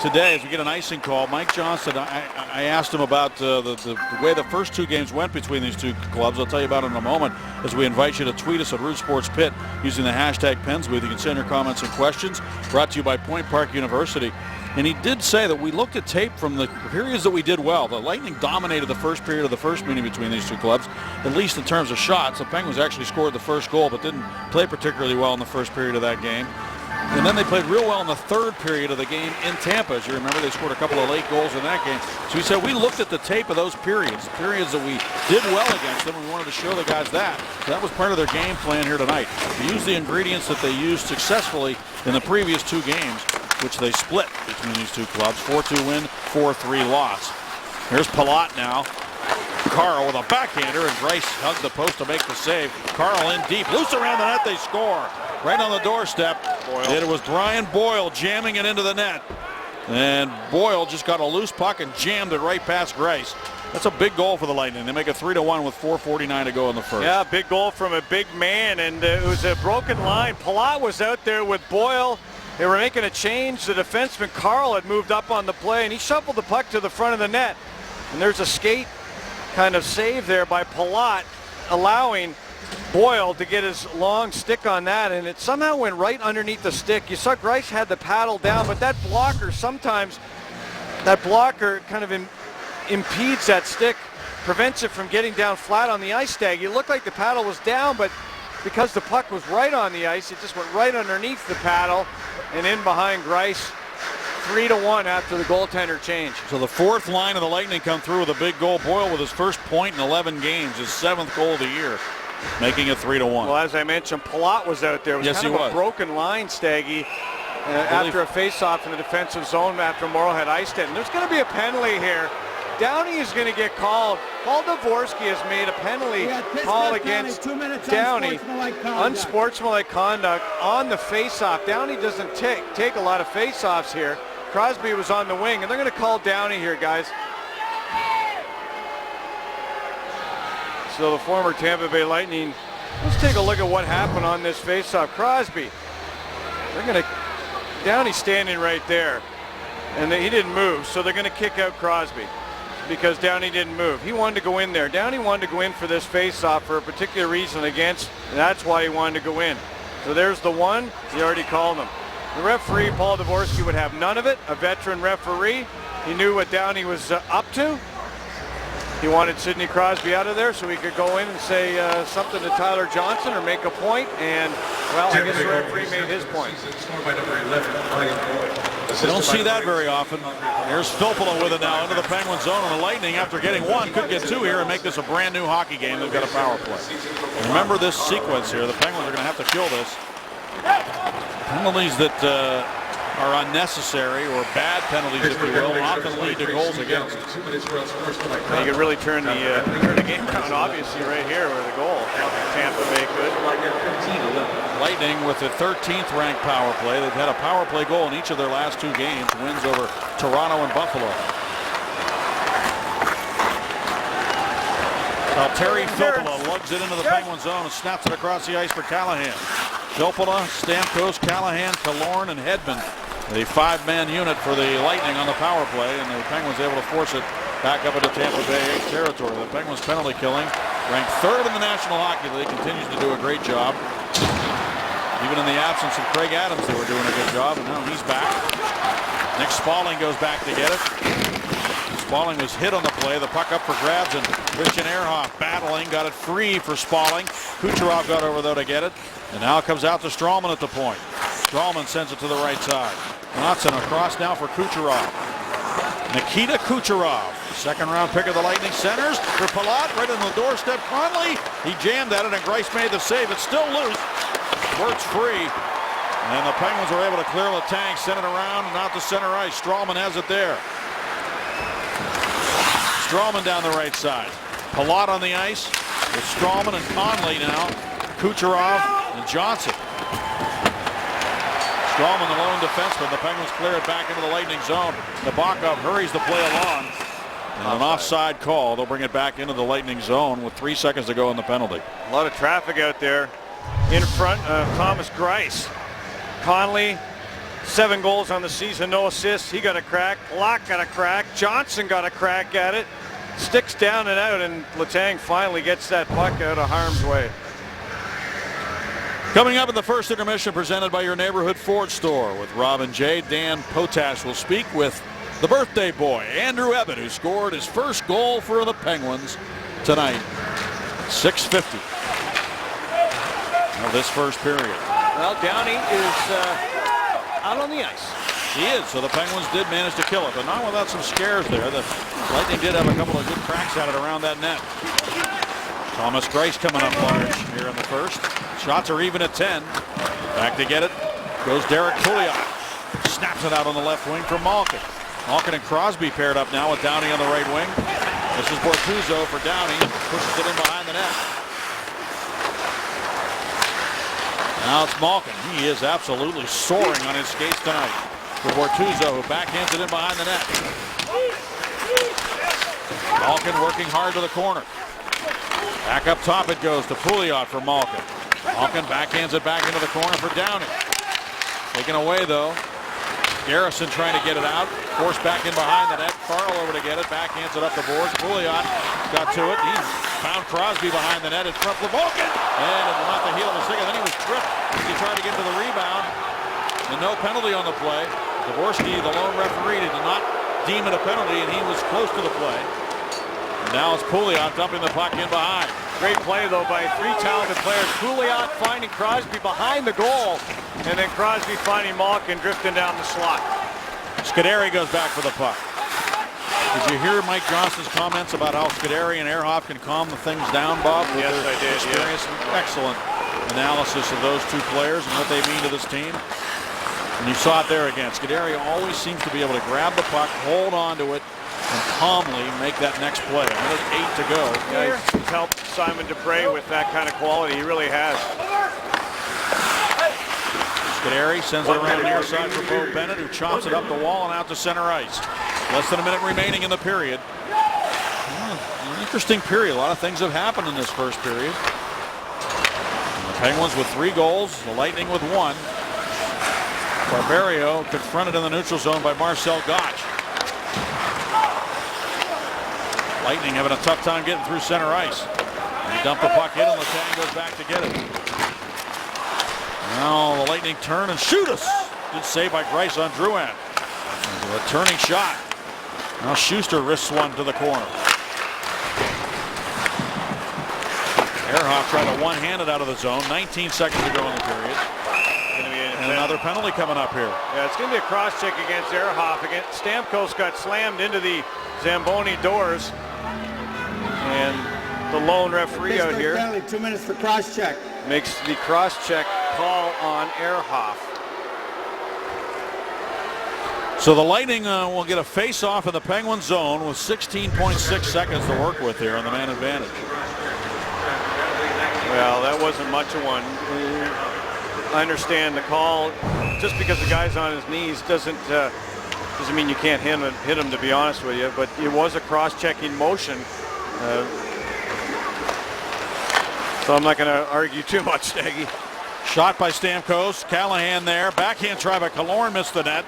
Today, as we get an icing call, Mike Johnston, I asked him about the way the first two games went between these two clubs. I'll tell you about it in a moment as we invite you to tweet us at Root Sports Pit using the hashtag PensBooth. You can send your comments and questions. Brought to you by Point Park University. And he did say that we looked at tape from the periods that we did well. The Lightning dominated the first period of the first meeting between these two clubs, at least in terms of shots. The Penguins actually scored the first goal, but didn't play particularly well in the first period of that game. And then they played real well in the third period of the game in Tampa. As you remember, they scored a couple of late goals in that game. So he said we looked at the tape of those periods that we did well against them, and we wanted to show the guys that. So that was part of their game plan here tonight. To use the ingredients that they used successfully in the previous two games, which they split between these two clubs. 4-2 win, 4-3 loss. Here's Palat now. Carl with a backhander, and Greiss hugged the post to make the save. Carl in deep, loose around the net, they score. Right on the doorstep. It was Brian Boyle jamming it into the net. And Boyle just got a loose puck and jammed it right past Greiss. That's a big goal for the Lightning. They make it 3-1 with 4:49 to go in the first. Yeah, big goal from a big man, and it was a broken line. Palat was out there with Boyle. They were making a change. The defenseman Carl had moved up on the play, and he shuffled the puck to the front of the net. And there's a skate kind of save there by Palat, allowing Boyle to get his long stick on that, and it somehow went right underneath the stick. You saw Greiss had the paddle down, but that blocker kind of impedes that stick, prevents it from getting down flat on the ice tag. It looked like the paddle was down, but because the puck was right on the ice, it just went right underneath the paddle and in behind Greiss. 3-1 after the goaltender change. So the fourth line of the Lightning come through with a big goal. Boyle with his first point in 11 games, his 7th goal of the year, making it 3-1. Well, as I mentioned, Palat was out there. It was yes, kind of a broken line, Staggy, after a face-off in the defensive zone after Morrow had iced it. And there's going to be a penalty here. Downey is going to get called. Paul Dvorsky has made a penalty call against Downey. Unsportsmanlike conduct on the face-off. Downey doesn't take a lot of face-offs here. Crosby was on the wing, and they're going to call Downey here, guys. So the former Tampa Bay Lightning, let's take a look at what happened on this face-off. Crosby, Downey standing right there, and he didn't move, so they're going to kick out Crosby because Downey didn't move. He wanted to go in there. Downey wanted to go in for this face-off for a particular reason and that's why he wanted to go in. So there's the one. He already called him. The referee, Paul Dvorsky, would have none of it. A veteran referee. He knew what Downey was up to. He wanted Sidney Crosby out of there so he could go in and say something to Tyler Johnson or make a point. And, well, I guess the referee made his point. You don't see that very often. Here's Filppula with it now into the Penguin zone, and the Lightning, after getting one, could get two here and make this a brand new hockey game. They've got a power play. Remember this sequence here. The Penguins are going to have to kill this. Penalties that are unnecessary, or bad penalties, if you will, often lead to goals against. You could really turn the game around, obviously, right here where the goal. Tampa Bay could. Lightning with the 13th ranked power play. They've had a power play goal in each of their last two games, wins over Toronto and Buffalo. Terry Filppula lugs it into the Penguin zone and snaps it across the ice for Callahan. Filppula, Stamkos, Callahan, Killorn, and Hedman. The 5-man unit for the Lightning on the power play, and the Penguins able to force it back up into Tampa Bay territory. The Penguins penalty killing, ranked 3rd in the National Hockey League, continues to do a great job. Even in the absence of Craig Adams, they were doing a good job, and now he's back. Nick Spaulding goes back to get it. Spaulding was hit on the play. The puck up for grabs, and Christian Ehrhoff battling, got it free for Spaulding. Kucherov got over, though, to get it. And now it comes out to Stralman at the point. Stralman sends it to the right side. Knotson across now for Kucherov. Nikita Kucherov, second-round pick of the Lightning, centers for Palat, right on the doorstep. Conley, he jammed at it, and Greiss made the save. It's still loose. Works free. And the Penguins are able to clear the tank, send it around, and out to center ice. Stralman has it there. Strawman down the right side. Palat on the ice with Strawman and Conley now. Kucherov and Johnson. Strawman, the lone defenseman. The Penguins clear it back into the Lightning zone. Nabokov hurries the play along. And an offside call. They'll bring it back into the Lightning zone with 3 seconds to go in the penalty. A lot of traffic out there in front of Thomas Greiss. Conley, 7 goals on the season, no assists. He got a crack. Locke got a crack. Johnson got a crack at it. Sticks down and out, and Letang finally gets that puck out of harm's way. Coming up in the first intermission, presented by your neighborhood Ford store with Rob and Jay. Dan Potash will speak with the birthday boy, Andrew Ebbett, who scored his first goal for the Penguins tonight. 6:50 of this first period. Well, Downey is out on the ice. He is, so the Penguins did manage to kill it, but not without some scares there. The Lightning did have a couple of good cracks at it around that net. Thomas Greiss coming up large here in the first. Shots are even at 10. Back to get it goes Derek Pouliot. Snaps it out on the left wing for Malkin. Malkin and Crosby paired up now with Downey on the right wing. This is Bortuzzo for Downey. Pushes it in behind the net. Now it's Malkin. He is absolutely soaring on his skates tonight. For Bortuzzo, who backhands it in behind the net. Malkin working hard to the corner. Back up top it goes to Pouliot for Malkin. Malkin backhands it back into the corner for Downey. Taken away though. Garrison trying to get it out. Forced back in behind the net. Carl over to get it. Backhands it up the boards. Pouliot got to it. He found Crosby behind the net in front of Malkin. And it was not the heel of the stick. And then he was tripped as he tried to get to the rebound. And no penalty on the play. Dvorsky, the lone referee, did not deem it a penalty, and he was close to the play. And now it's Pouliot dumping the puck in behind. Great play, though, by 3 talented players. Pouliot finding Crosby behind the goal, and then Crosby finding Malkin drifting down the slot. Scuderi goes back for the puck. Did you hear Mike Johnson's comments about how Scuderi and Ehrhoff can calm the things down, Bob? Yes, I did. Experience. Yeah. Excellent analysis of those two players and what they mean to this team. And you saw it there again. Scuderi always seems to be able to grab the puck, hold on to it, and calmly make that next play. 1:08 to go. Yeah, he's helped Simon Dupre with that kind of quality. He really has. Scuderi sends it around near side for Bo Bennett, who chops it up the wall and out to center ice. Less than a minute remaining in the period. An interesting period. A lot of things have happened in this first period. And the Penguins with 3 goals, the Lightning with 1. Barberio confronted in the neutral zone by Marcel Gottsch. Lightning having a tough time getting through center ice. And he dumped the puck in, and Letang goes back to get it. Now the Lightning turn and shoot us. Good save by Greiss on Drouin. A turning shot. Now Schuster risks one to the corner. Ehrhoff tried to one-hand it out of the zone. 19 seconds to go in the period. And another penalty coming up here. Yeah, it's going to be a cross-check against Ehrhoff. Stamkos got slammed into the Zamboni doors. And the lone referee out here penalty, 2 minutes for cross-check. Makes the cross-check call on Ehrhoff. So the Lightning will get a face-off in the Penguin zone with 16.6 seconds to work with here on the man advantage. Well, that wasn't much of one. I understand the call. Just because the guy's on his knees doesn't mean you can't hit him, to be honest with you. But it was a cross-checking motion. So I'm not going to argue too much, Nagy. Shot by Stamkos. Callahan there. Backhand try by Killorn, missed the net.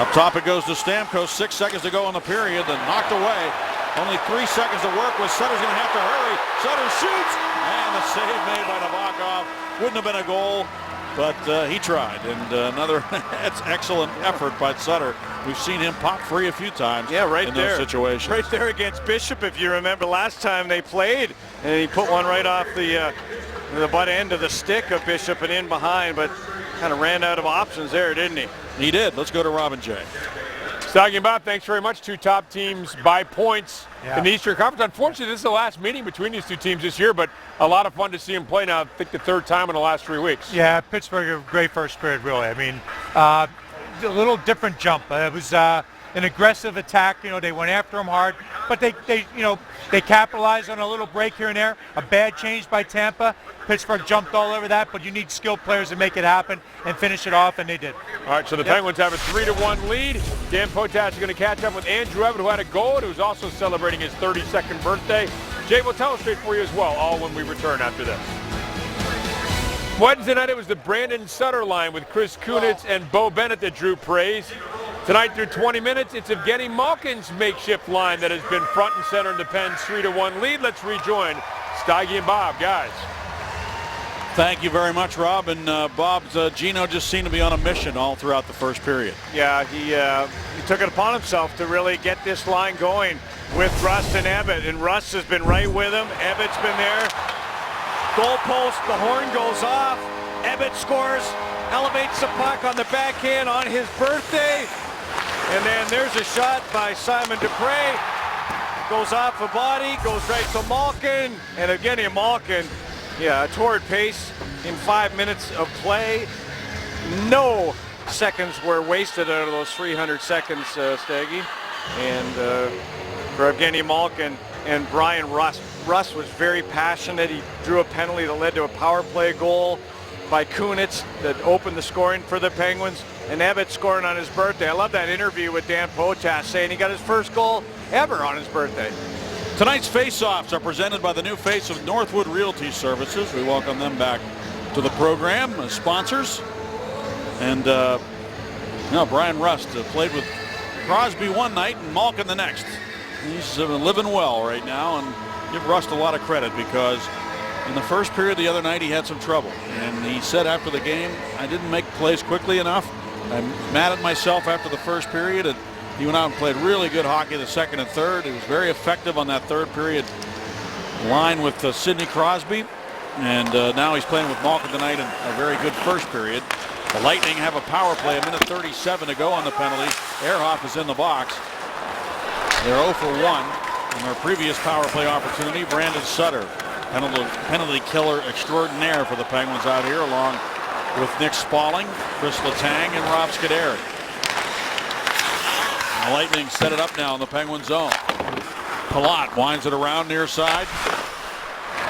Up top it goes to Stamkos. 6 seconds to go in the period. Then knocked away. Only 3 seconds to work with. Sutter's going to have to hurry. Sutter shoots. And the save made by Nabokov. Wouldn't have been a goal, but he tried. And another that's excellent effort by Sutter. We've seen him pop free a few times in those situations. Right there against Bishop, if you remember last time they played. And he put one right off the butt end of the stick of Bishop and in behind, but kind of ran out of options there, didn't he? He did. Let's go to Robin Jay. Stocking Bob, thanks very much. 2 top teams by points in the Eastern Conference. Unfortunately, this is the last meeting between these 2 teams this year, but a lot of fun to see them play now. I think the 3rd time in the last 3 weeks. Yeah, Pittsburgh, a great first period, really. I mean, a little different jump. It was an aggressive attack. You know, they went after him hard, but they capitalized on a little break here and there. A bad change by Tampa. Pittsburgh jumped all over that, but you need skilled players to make it happen and finish it off, and they did. All right, so the Penguins have a 3-1 lead. Dan Potash is going to catch up with Andrew Evan, who had a goal and who's also celebrating his 32nd birthday. Jay will tell us straight for you as well, all when we return after this. Wednesday night, it was the Brandon Sutter line with Chris Kunitz and Bo Bennett that drew praise. Tonight through 20 minutes, it's Evgeny Malkin's makeshift line that has been front and center in the Pens' 3-1 lead. Let's rejoin Steige and Bob. Guys. Thank you very much, Rob. And Bob's Gino just seemed to be on a mission all throughout the first period. Yeah, he took it upon himself to really get this line going with Rust and Ebbett. And Rust has been right with him. Ebbett's been there. Goalpost, the horn goes off. Ebbett scores, elevates the puck on the backhand on his birthday. And then there's a shot by Simon Dupre. Goes off a body, goes right to Malkin. And Evgeny Malkin, a torrid pace in 5 minutes of play. No seconds were wasted out of those 300 seconds, Staggy. And for Evgeny Malkin and Brian Rust. Rust was very passionate. He drew a penalty that led to a power play goal by Kunitz that opened the scoring for the Penguins. And Ebbett scoring on his birthday. I love that interview with Dan Potash saying he got his first goal ever on his birthday. Tonight's face-offs are presented by the new face of Northwood Realty Services. We welcome them back to the program as sponsors. And Brian Rust played with Crosby one night and Malkin the next. He's living well right now, and give Rust a lot of credit because in the first period the other night he had some trouble. And he said after the game, I didn't make plays quickly enough. I'm mad at myself after the first period. And he went out and played really good hockey the second and third. He was very effective on that third period line with Sidney Crosby. And now he's playing with Malkin tonight in a very good first period. The Lightning have a power play, 1:37 to go on the penalty. Ehrhoff is in the box. They're 0 for 1 in their previous power play opportunity. Brandon Sutter, penalty killer extraordinaire for the Penguins out here, along with Nick Spaulding, Chris Letang, and Rob Scuderi. The Lightning set it up now in the Penguin zone. Palat winds it around near side.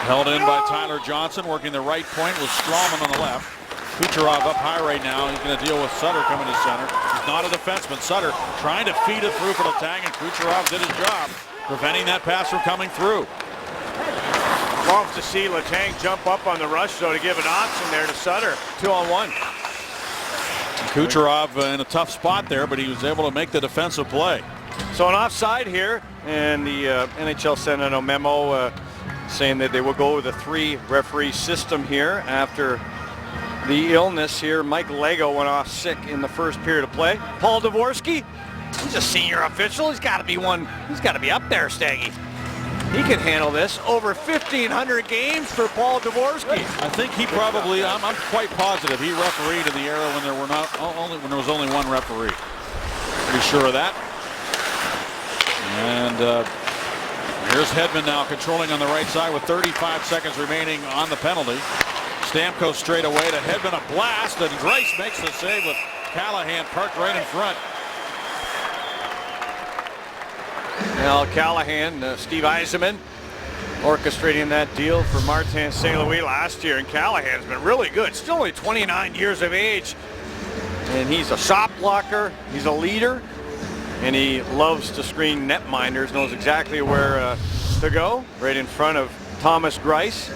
Held in by Tyler Johnson, working the right point with Strawman on the left. Kucherov up high right now. He's going to deal with Sutter coming to center. He's not a defenseman. Sutter trying to feed it through for Letang, and Kucherov did his job, preventing that pass from coming through. Love to see Letang jump up on the rush, though, to give an option there to Sutter. 2-on-1. Kucherov in a tough spot there, but he was able to make the defensive play. So an offside here, and the NHL sent out a memo saying that they will go with a 3-referee system here after the illness here. Mike Lego went off sick in the first period of play. Paul Dvorsky, he's a senior official. He's got to be up there, Staggy. He can handle this. Over 1,500 games for Paul Dvorsky. I think he probably, I'm quite positive he refereed in the era when there was only one referee. Pretty sure of that. And here's Hedman now controlling on the right side with 35 seconds remaining on the penalty. Stamkos straight away to Hedman, a blast, and Grace makes the save with Callahan parked right in front. Now Callahan, Steve Yzerman orchestrating that deal for Martin St. Louis last year, and Callahan's been really good. Still only 29 years of age, and he's a shot blocker, he's a leader, and he loves to screen netminders, knows exactly where to go, right in front of Thomas Greiss.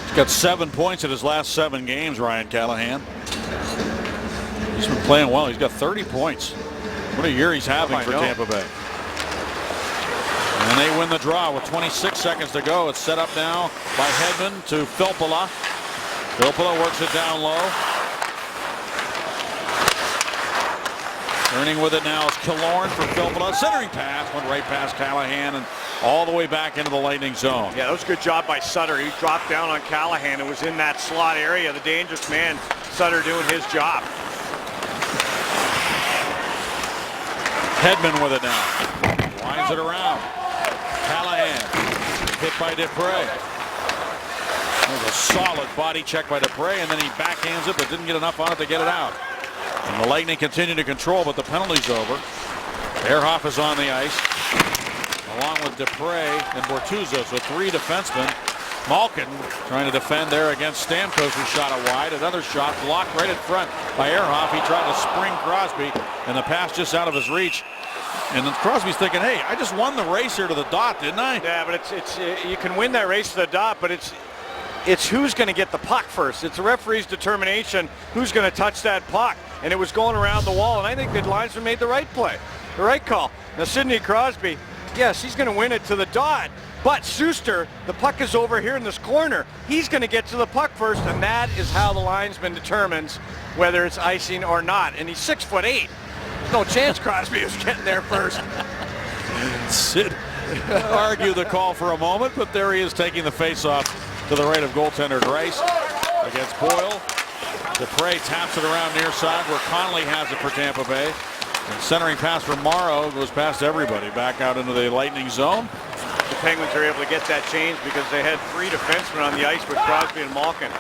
He's got 7 points in his last 7 games, Ryan Callahan. He's been playing well. He's got 30 points. What a year he's having for Tampa Bay. And they win the draw with 26 seconds to go. It's set up now by Hedman to Filppula. Filppula works it down low. Turning with it now is Killorn for Filppula. Centering pass went right past Callahan and all the way back into the Lightning zone. Yeah, that was a good job by Sutter. He dropped down on Callahan and was in that slot area. The dangerous man, Sutter, doing his job. Hedman with it now. Winds it around. Callahan hit by Dupre. There's a solid body check by Dupre, and then he backhands it, but didn't get enough on it to get it out. And the Lightning continue to control, but the penalty's over. Ehrhoff is on the ice, along with Dupre and Bortuzzo, so 3 defensemen. Malkin trying to defend there against Stamkos, who shot it wide. Another shot blocked right in front by Ehrhoff. He tried to spring Crosby, and the pass just out of his reach. And then Crosby's thinking, hey, I just won the race here to the dot, didn't I? Yeah, but it's you can win that race to the dot, but it's who's going to get the puck first. It's the referee's determination who's going to touch that puck. And it was going around the wall, and I think the linesman made the right play, the right call. Now, Sidney Crosby, yes, he's going to win it to the dot. But Suster, the puck is over here in this corner. He's going to get to the puck first, and that is how the linesman determines whether it's icing or not. And he's 6'8". There's no chance Crosby was getting there first. Sid argued the call for a moment, but there he is taking the face-off to the right of goaltender Grice against Boyle. Dupre taps it around near side where Connolly has it for Tampa Bay. And centering pass from Morrow goes past everybody back out into the Lightning zone. The Penguins are able to get that change because they had 3 defensemen on the ice with Crosby and Malkin.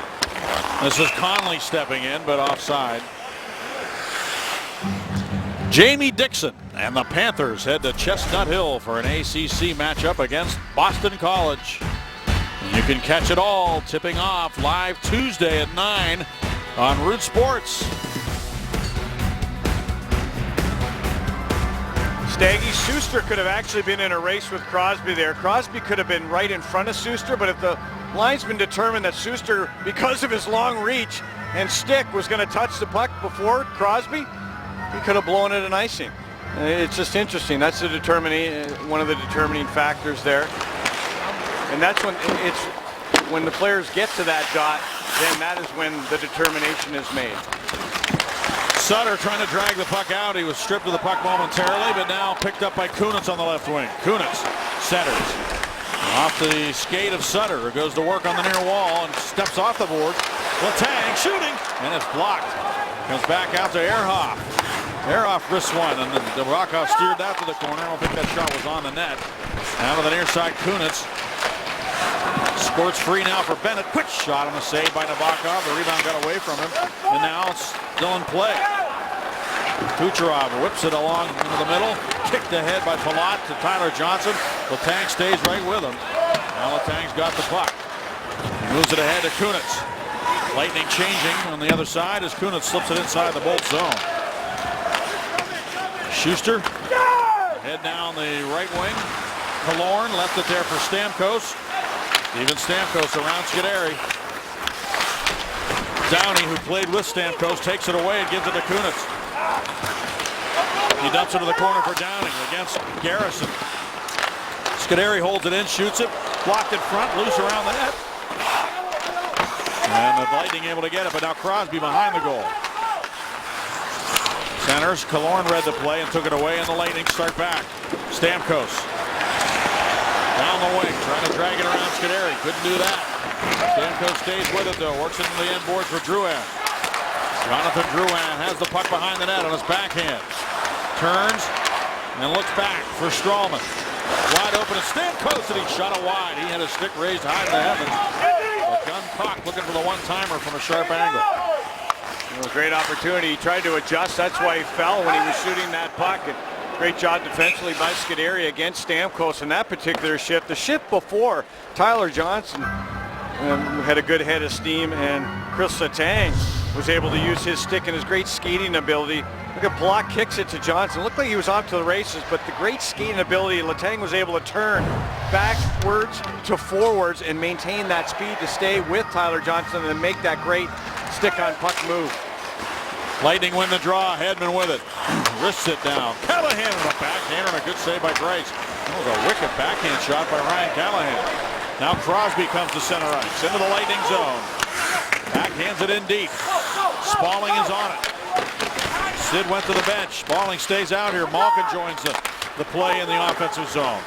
This is Connolly stepping in, but offside. Jamie Dixon and the Panthers head to Chestnut Hill for an ACC matchup against Boston College. You can catch it all tipping off live Tuesday at 9 on Root Sports. Staggy, Suster could have actually been in a race with Crosby there. Crosby could have been right in front of Suster, but if the linesman determined that Suster, because of his long reach and stick, was going to touch the puck before Crosby, he could have blown it an icing. It's just interesting. That's the one of the determining factors there. And that's when the players get to that dot, then that is when the determination is made. Sutter trying to drag the puck out. He was stripped of the puck momentarily, but now picked up by Kunitz on the left wing. Kunitz centers. Off the skate of Sutter, who goes to work on the near wall and steps off the board. Letang shooting, and it's blocked. Comes back out to Ehrhoff. Ehrhoff wrists one, and the Nabokov steered that to the corner. I don't think that shot was on the net. Out of the near side, Kunitz. Squirts free now for Bennett. Quick shot on the save by Nabokov. The rebound got away from him, and now it's still in play. Kucherov whips it along into the middle. Kicked ahead by Palat to Tyler Johnson. Letang stays right with him. Now Letang's got the puck. He moves it ahead to Kunitz. Lightning changing on the other side as Kunitz slips it inside the Bolt zone. Schuster. Head down the right wing. Killorn left it there for Stamkos. Even Stamkos around Scuderi. Downey, who played with Stamkos, takes it away and gives it to Kunitz. He dumps it to the corner for Downing against Garrison. Scuderi holds it in, shoots it, blocked in front, loose around the net. And the Lightning able to get it, but now Crosby behind the goal. Centers, Killorn read the play and took it away, and the Lightning start back. Stamkos. Down the wing, trying to drag it around Scuderi. Couldn't do that. Stamkos stays with it, though. Works into the end boards for Drouin. Jonathan Drouin has the puck behind the net on his backhand. Turns and looks back for Stralman. Wide open to Stamkos, and he shot it wide. He had his stick raised high in the heavens. But Gunn Cock looking for the one-timer from a sharp angle. It was a great opportunity. He tried to adjust. That's why he fell when he was shooting that puck. And great job defensively by Scuderi against Stamkos in that particular shift. The shift before, Tyler Johnson had a good head of steam, and Chris Letang was able to use his stick and his great skating ability. Look at Palat kicks it to Johnson. Looked like he was off to the races, but the great skating ability, Letang was able to turn backwards to forwards and maintain that speed to stay with Tyler Johnson and make that great stick-on-puck move. Lightning win the draw. Hedman with it. Wrists it down. Callahan on the backhand, and a good save by Grice. That was a wicked backhand shot by Ryan Callahan. Now Crosby comes to center ice into the Lightning zone. Backhands it in deep. Spaulding is on it. Sid went to the bench. Spaulding stays out here. Malkin joins the play in the offensive zone.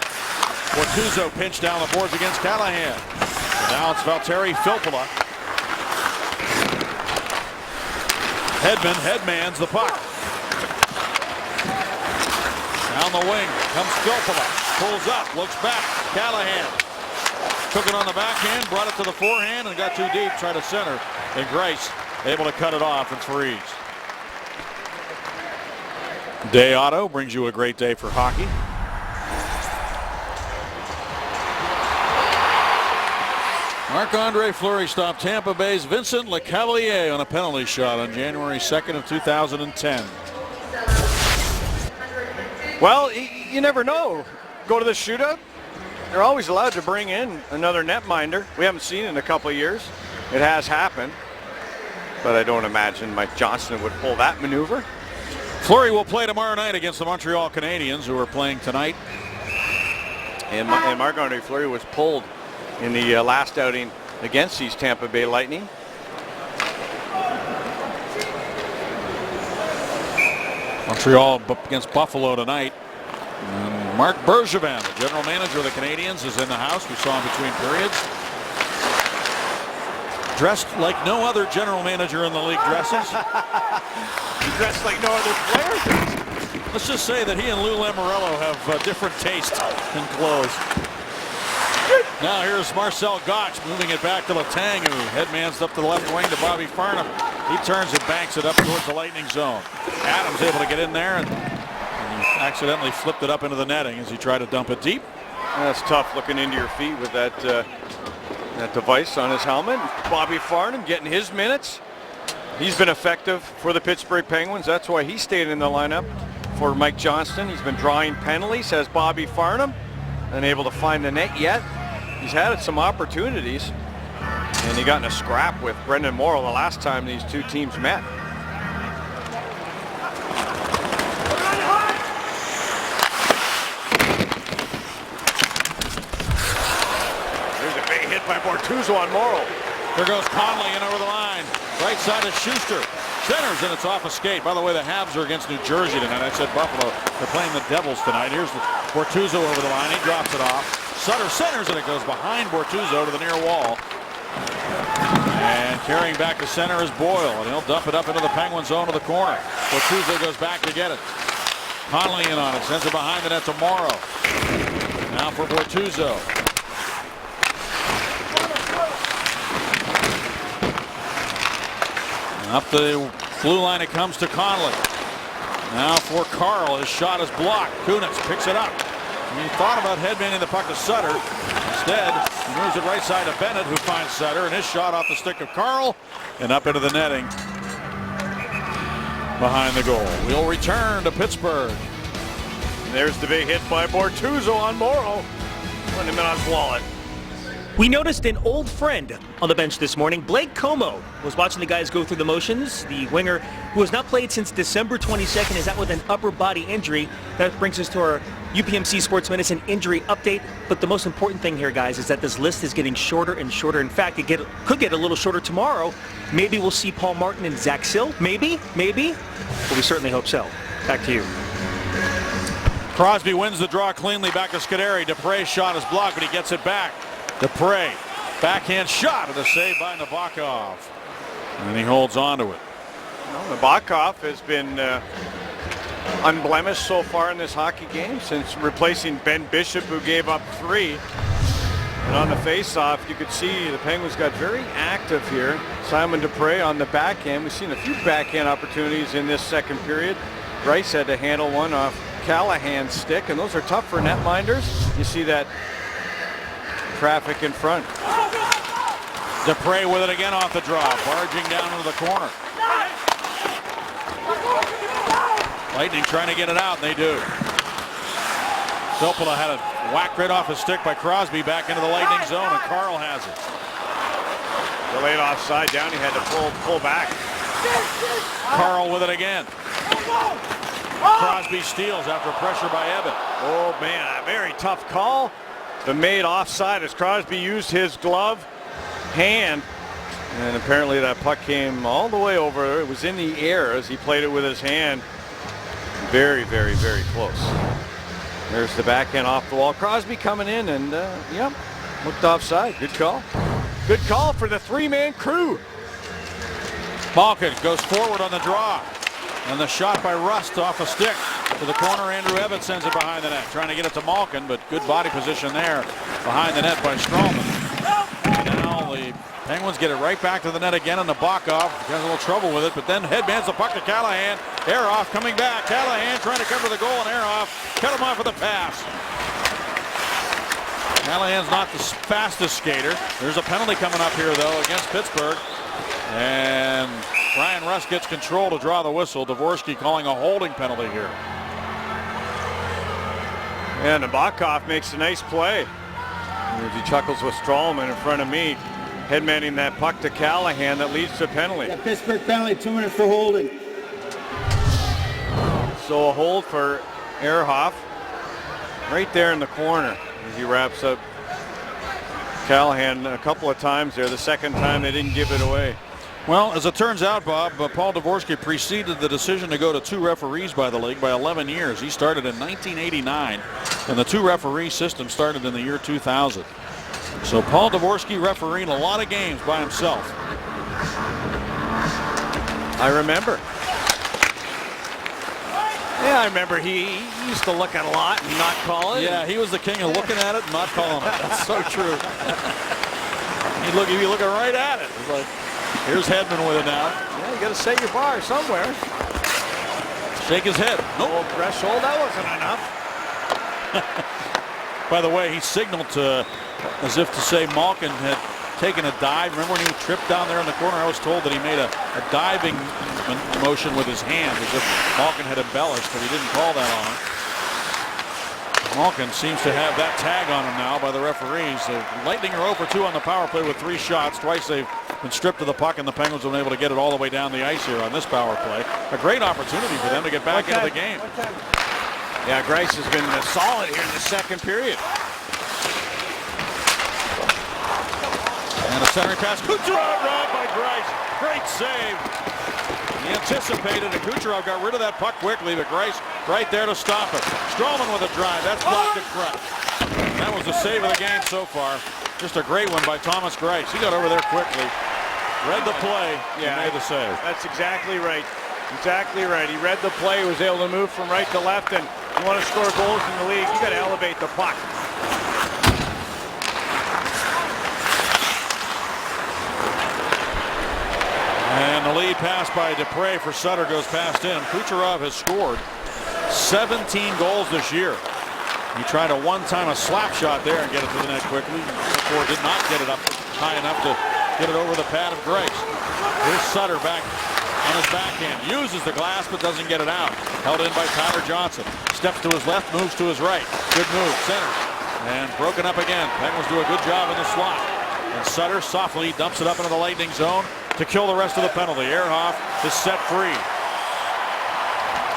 Bortuzzo pinched down the boards against Callahan. And now it's Valtteri Filppula. Hedman headmans the puck. Down the wing comes Filppula. Pulls up, looks back. Callahan took it on the backhand, brought it to the forehand, and got too deep, tried to center. And Grice able to cut it off and freeze. Day Auto brings you a great day for hockey. Marc-Andre Fleury stopped Tampa Bay's Vincent Lecavalier on a penalty shot on January 2nd of 2010. Well, you never know. Go to the shootout. They're always allowed to bring in another netminder. We haven't seen it in a couple of years. It has happened, but I don't imagine Mike Johnston would pull that maneuver. Fleury will play tomorrow night against the Montreal Canadiens, who are playing tonight. And Marc-Andre Fleury was pulled in the last outing against these Tampa Bay Lightning. Montreal against Buffalo tonight. And Marc Bergevin, the general manager of the Canadiens, is in the house. We saw him between periods. Dressed like no other general manager in the league dresses. Dressed like no other player. Let's just say that he and Lou Lamoriello have different taste in clothes. Now here's Marcel Goc moving it back to Letang, who headmans up to the left wing to Bobby Farnham. He turns and banks it up towards the Lightning zone. Adams able to get in there, and he accidentally flipped it up into the netting as he tried to dump it deep. That's tough looking into your feet with that that device on his helmet. Bobby Farnham getting his minutes. He's been effective for the Pittsburgh Penguins. That's why he stayed in the lineup for Mike Johnston. He's been drawing penalties, has Bobby Farnham. Unable to find the net yet. He's had some opportunities, and he got in a scrap with Brendan Morrow the last time these two teams met. There's a big hit by Bortuzzo on Morrow. There goes Conley in over the line. Right side is Schuster. Centers, and it's off a skate. By the way, the Habs are against New Jersey tonight. I said Buffalo. They're playing the Devils tonight. Here's Bortuzzo over the line. He drops it off. Sutter centers, and it goes behind Bortuzzo to the near wall. And carrying back to center is Boyle, and he'll dump it up into the Penguin zone to the corner. Bortuzzo goes back to get it. Conley in on it. Sends it behind the net to Morrow. Now for Bortuzzo. Up the blue line it comes to Conley. Now for Carl. His shot is blocked. Kunitz picks it up. He thought about headmanning the puck to Sutter. Instead, he moves it right side to Bennett, who finds Sutter, and his shot off the stick of Carl and up into the netting behind the goal. We'll return to Pittsburgh. There's the big hit by Bortuzzo on Morrow. Putting him in on his wallet. We noticed an old friend on the bench this morning. Blake Como was watching the guys go through the motions. The winger, who has not played since December 22nd, is out with an upper body injury. That brings us to our UPMC Sports Medicine injury update. But the most important thing here, guys, is that this list is getting shorter and shorter. In fact, it could get a little shorter tomorrow. Maybe we'll see Paul Martin and Zach Sill. Maybe. But we certainly hope so. Back to you. Crosby wins the draw cleanly back to Scuderi. Dupre's shot is blocked, but he gets it back. Dupre, backhand shot, and a save by Nabokov. And he holds on to it. Well, Nabokov has been unblemished so far in this hockey game since replacing Ben Bishop, who gave up 3. And on the face-off, you could see the Penguins got very active here. Simon Dupre on the backhand. We've seen a few backhand opportunities in this second period. Bryce had to handle one off Callahan's stick, and those are tough for netminders. You see that traffic in front. Dupre with it again off the draw, barging down into the corner. Lightning trying to get it out, and they do. Filppula had it whacked right off his stick by Crosby back into the Lightning zone, and Carl has it. Delayed offside down, he had to pull back. Carl with it again. Crosby steals after pressure by Ebbett. Oh man, a very tough call. The made offside as Crosby used his glove hand, and apparently that puck came all the way over. It was in the air as he played it with his hand. Very, very, very close. There's the backhand off the wall. Crosby coming in and yep, looked offside. Good call. Good call for the 3-man crew. Malkin goes forward on the draw. And the shot by Rust off a stick to the corner. Andrew Ebbett sends it behind the net. Trying to get it to Malkin, but good body position there behind the net by Stralman. Now the Penguins get it right back to the net again, and Nabokov has a little trouble with it, but then headbands the puck to Callahan. Ehrhoff coming back. Callahan trying to cover the goal, and Ehrhoff cut him off with a pass. Callahan's not the fastest skater. There's a penalty coming up here, though, against Pittsburgh. And Bryan Rust gets control to draw the whistle. Dvorsky calling a holding penalty here. And Nabokov makes a nice play. As he chuckles with Strawman in front of me, headmanning that puck to Callahan that leads to a penalty. Yeah, Pittsburgh penalty, 2 minutes for holding. So a hold for Ehrhoff right there in the corner as he wraps up Callahan a couple of times there. The second time they didn't give it away. Well, as it turns out, Bob, Paul Dvorsky preceded the decision to go to 2 referees by the league by 11 years. He started in 1989, and the 2 referee system started in the year 2000. So Paul Dvorsky refereeing a lot of games by himself. I remember. Yeah, I remember he used to look at a lot and not call it. Yeah, he was the king of looking at it and not calling it. That's so true. He'd be looking right at it. It's like, here's Hedman with it now. Yeah, you got to set your bar somewhere. Shake his head. Nope. Old threshold, that wasn't enough. By the way, he signaled to, as if to say Malkin had taken a dive. Remember when he tripped down there in the corner? I was told that he made a diving motion with his hand as if Malkin had embellished, but he didn't call that on him. Malkin seems to have that tag on him now by the referees. The Lightning are 0 for 2 on the power play with 3 shots. Twice they've been stripped of the puck, and the Penguins have been able to get it all the way down the ice here on this power play. A great opportunity for them to get back into the game. Yeah, Greiss has been solid here in the second period. And a centering pass. Kucherov robbed by Greiss. Great save. He anticipated, and Kucherov got rid of that puck quickly, but Greiss right there to stop it. Strowman with a drive. That's blocked in front. That was the save of the game so far. Just a great one by Thomas Greiss. He got over there quickly, read the play, and made the save. That's exactly right. Exactly right. He read the play, was able to move from right to left, and you want to score goals in the league, you got to elevate the puck. And the lead pass by Dupre for Sutter goes past him. Kucherov has scored 17 goals this year. He tried a one-time slap shot there and get it to the net quickly. Therefore did not get it up high enough to get it over the pad of Greiss. Here's Sutter back on his backhand. Uses the glass but doesn't get it out. Held in by Tyler Johnson. Steps to his left, moves to his right. Good move, center. And broken up again. Penguins do a good job in the slot. And Sutter softly dumps it up into the Lightning zone to kill the rest of the penalty. Ehrhoff is set free.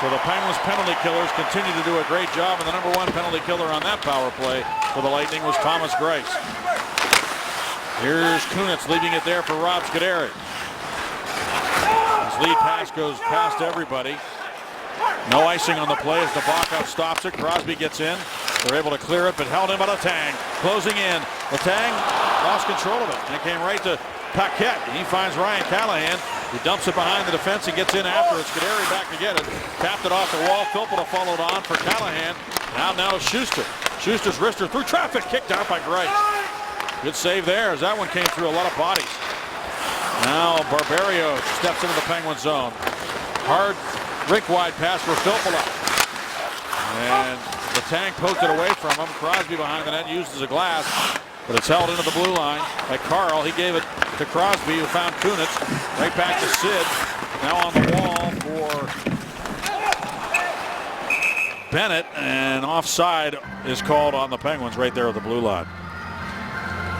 So the Penguins penalty killers continue to do a great job, and the #1 penalty killer on that power play for the Lightning was Thomas Greiss. Here's Kunitz leaving it there for Rob Scuderi. His lead pass goes past everybody. No icing on the play as Nabokov stops it. Crosby gets in. They're able to clear it, but held in by Letang. Closing in. Letang lost control of it, and it came right to Paquette. He finds Ryan Callahan. He dumps it behind the defense and gets in after it. Scuderi back to get it. Tapped it off the wall. Filppula followed on for Callahan. Now to Schuster. Schuster's wrister through traffic. Kicked out by Greiss. Good save there as that one came through a lot of bodies. Now Barberio steps into the Penguin zone. Hard rink-wide pass for Filppula. And the tank poked it away from him. Crosby behind the net uses a glass, but it's held into the blue line by Carl. He gave it to Crosby, who found Kunitz. Right back to Sid. Now on the wall for Bennett, and offside is called on the Penguins right there at the blue line.